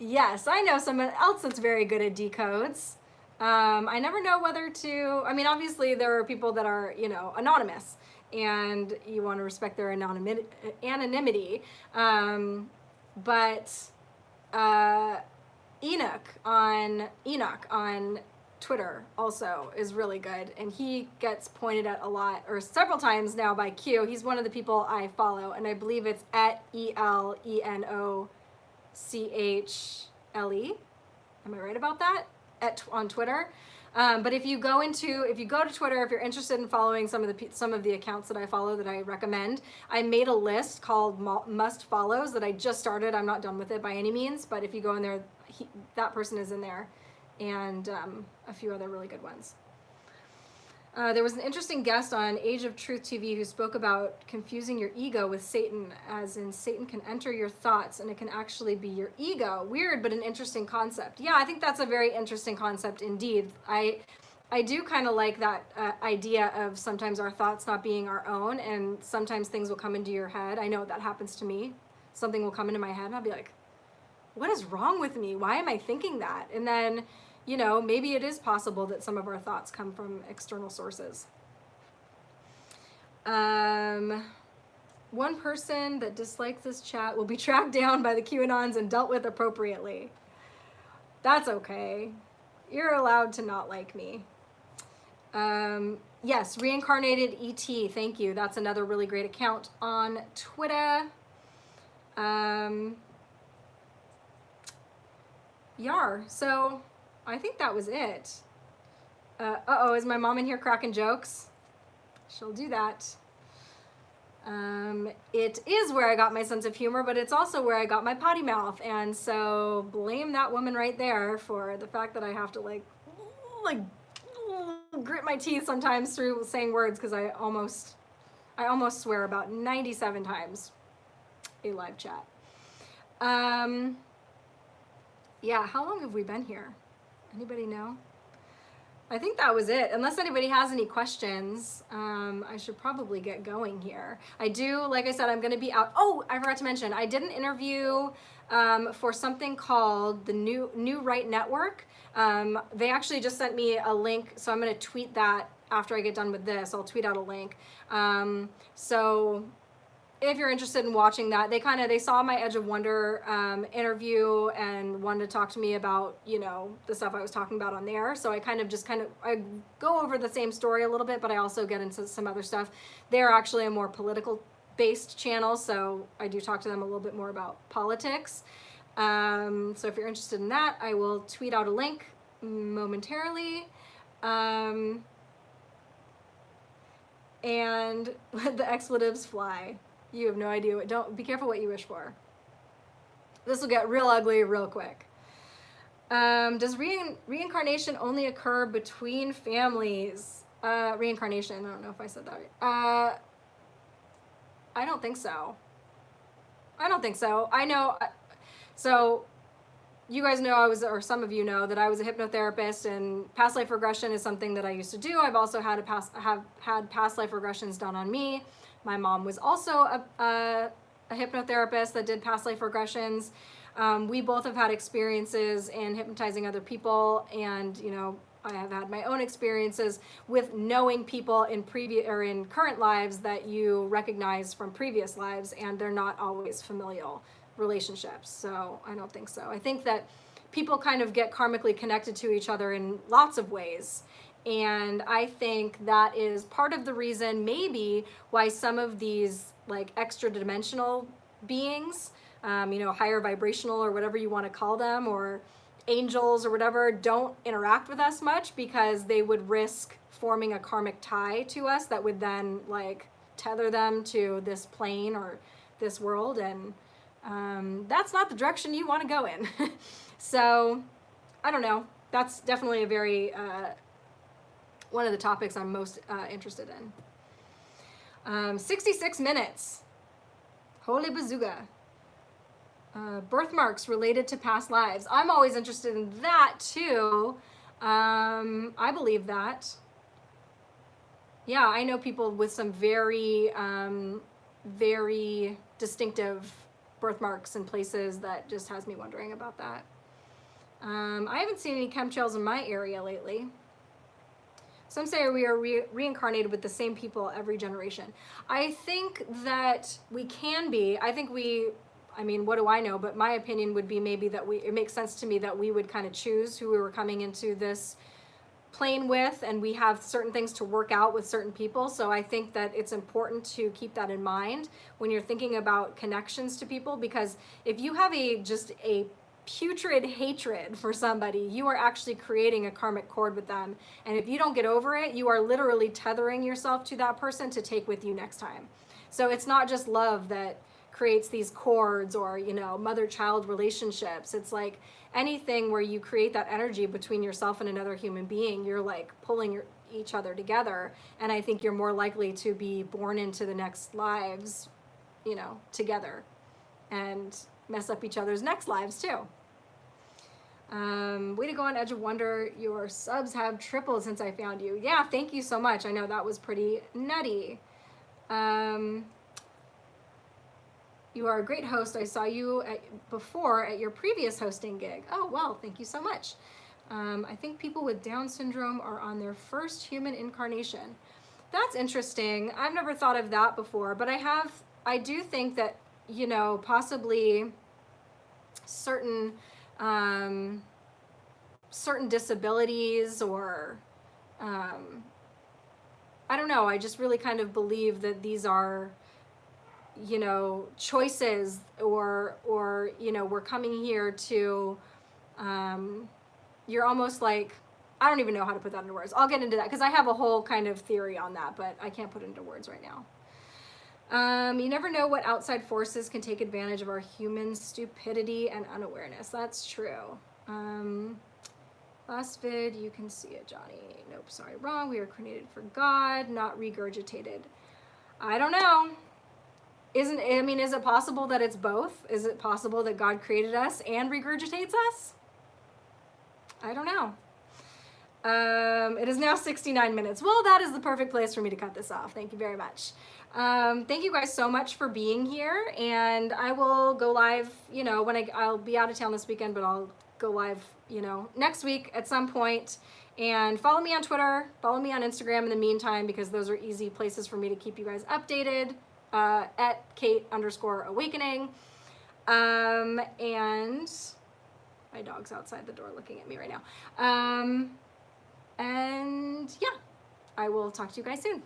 Yes, I know someone else that's very good at decodes. I never know whether to, obviously there are people that are, anonymous, and you want to respect their anonymity. But Enoch on Twitter also is really good, and he gets pointed at a lot, or several times now, by Q. He's one of the people I follow, and I believe it's at ELENO Am I right about that? On Twitter. But if you go to Twitter, if you're interested in following some of the accounts that I follow that I recommend, I made a list called must follows that I just started. I'm not done with it by any means, but if you go in there, that person is in there, and a few other really good ones. There was an interesting guest on Age of Truth TV who spoke about confusing your ego with Satan, as in Satan can enter your thoughts and it can actually be your ego. Weird, but an interesting concept. Yeah, I think that's a very interesting concept indeed. I do kind of like that idea of sometimes our thoughts not being our own, and sometimes things will come into your head. I know that happens to me. Something will come into my head and I'll be like, what is wrong with me? Why am I thinking that? And then, you know, maybe it is possible that some of our thoughts come from external sources. One person that dislikes this chat will be tracked down by the QAnons and dealt with appropriately. That's okay. You're allowed to not like me. Yes, Reincarnated ET, thank you. That's another really great account on Twitter. Yar, so I think that was it. Uh-oh, is my mom in here cracking jokes? She'll do that. It is where I got my sense of humor, but it's also where I got my potty mouth. And so blame that woman right there for the fact that I have to like grit my teeth sometimes through saying words, because I almost swear about 97 times a live chat. Yeah, how long have we been here? Anybody know? I think that was it. Unless anybody has any questions, I should probably get going here. I do, like I said, I'm going to be out. Oh, I forgot to mention, I did an interview for something called the New Right Network. They actually just sent me a link, so I'm going to tweet that after I get done with this. I'll tweet out a link. So if you're interested in watching that, they saw my Edge of Wonder interview and wanted to talk to me about, you know, the stuff I was talking about on there. So I I go over the same story a little bit, but I also get into some other stuff. They're actually a more political based channel, so I do talk to them a little bit more about politics. So if you're interested in that, I will tweet out a link momentarily. And let the expletives fly. You have no idea don't be careful what you wish for. This will get real ugly real quick. Does reincarnation only occur between families? Reincarnation, I don't know if I said that right. I don't think so. I know, so you guys know or some of you know that I was a hypnotherapist, and past life regression is something that I used to do. I've also had had past life regressions done on me. My mom was also a hypnotherapist that did past life regressions. We both have had experiences in hypnotizing other people, and you know, I have had my own experiences with knowing people in current lives that you recognize from previous lives, and they're not always familial relationships. So I don't think so. I think that people kind of get karmically connected to each other in lots of ways. And I think that is part of the reason maybe why some of these like extra dimensional beings, you know, higher vibrational or whatever you want to call them, or angels or whatever, don't interact with us much, because they would risk forming a karmic tie to us that would then like tether them to this plane or this world. And that's not the direction you want to go in. So I don't know. That's definitely a very, one of the topics I'm most interested in. 66 minutes. Holy bazooka. Birthmarks related to past lives. I'm always interested in that too. I believe that. Yeah, I know people with some very, very distinctive birthmarks in places that just has me wondering about that. I haven't seen any chemtrails in my area lately. Some say we are reincarnated with the same people every generation. I think that we can be. I mean, what do I know? But my opinion would be maybe that it makes sense to me that we would kind of choose who we were coming into this plane with, and we have certain things to work out with certain people. So I think that it's important to keep that in mind when you're thinking about connections to people, because if you have just a putrid hatred for somebody, you are actually creating a karmic cord with them. And if you don't get over it, you are literally tethering yourself to that person to take with you next time. So it's not just love that creates these cords, or, you know, mother-child relationships. It's like anything where you create that energy between yourself and another human being, you're like pulling each other together. And I think you're more likely to be born into the next lives, you know, together, and mess up each other's next lives too. Way to go on Edge of Wonder. Your subs have tripled since I found you. Yeah, thank you so much. I know that was pretty nutty. You are a great host. I saw you before at your previous hosting gig. Oh, well, thank you so much. I think people with Down syndrome are on their first human incarnation. That's interesting. I've never thought of that before, but I do think that, you know, possibly certain disabilities, or I don't know. I just really kind of believe that these are, you know, choices, or you know, we're coming here to, you're almost like, I don't even know how to put that into words. I'll get into that because I have a whole kind of theory on that, but I can't put it into words right now. You never know what outside forces can take advantage of our human stupidity and unawareness. That's true. Last vid, you can see it, Johnny. Nope, sorry, wrong. We are created for God, not regurgitated. I don't know. Is it possible that it's both? Is it possible that God created us and regurgitates us? I don't know. It is now 69 minutes. Well, that is the perfect place for me to cut this off. Thank you very much. Thank you guys so much for being here, and I will go live, you know, when I'll be out of town this weekend, but I'll go live, you know, next week at some point. And follow me on Twitter, follow me on Instagram in the meantime, because those are easy places for me to keep you guys updated, at Kate_awakening. And my dog's outside the door looking at me right now. And yeah, I will talk to you guys soon.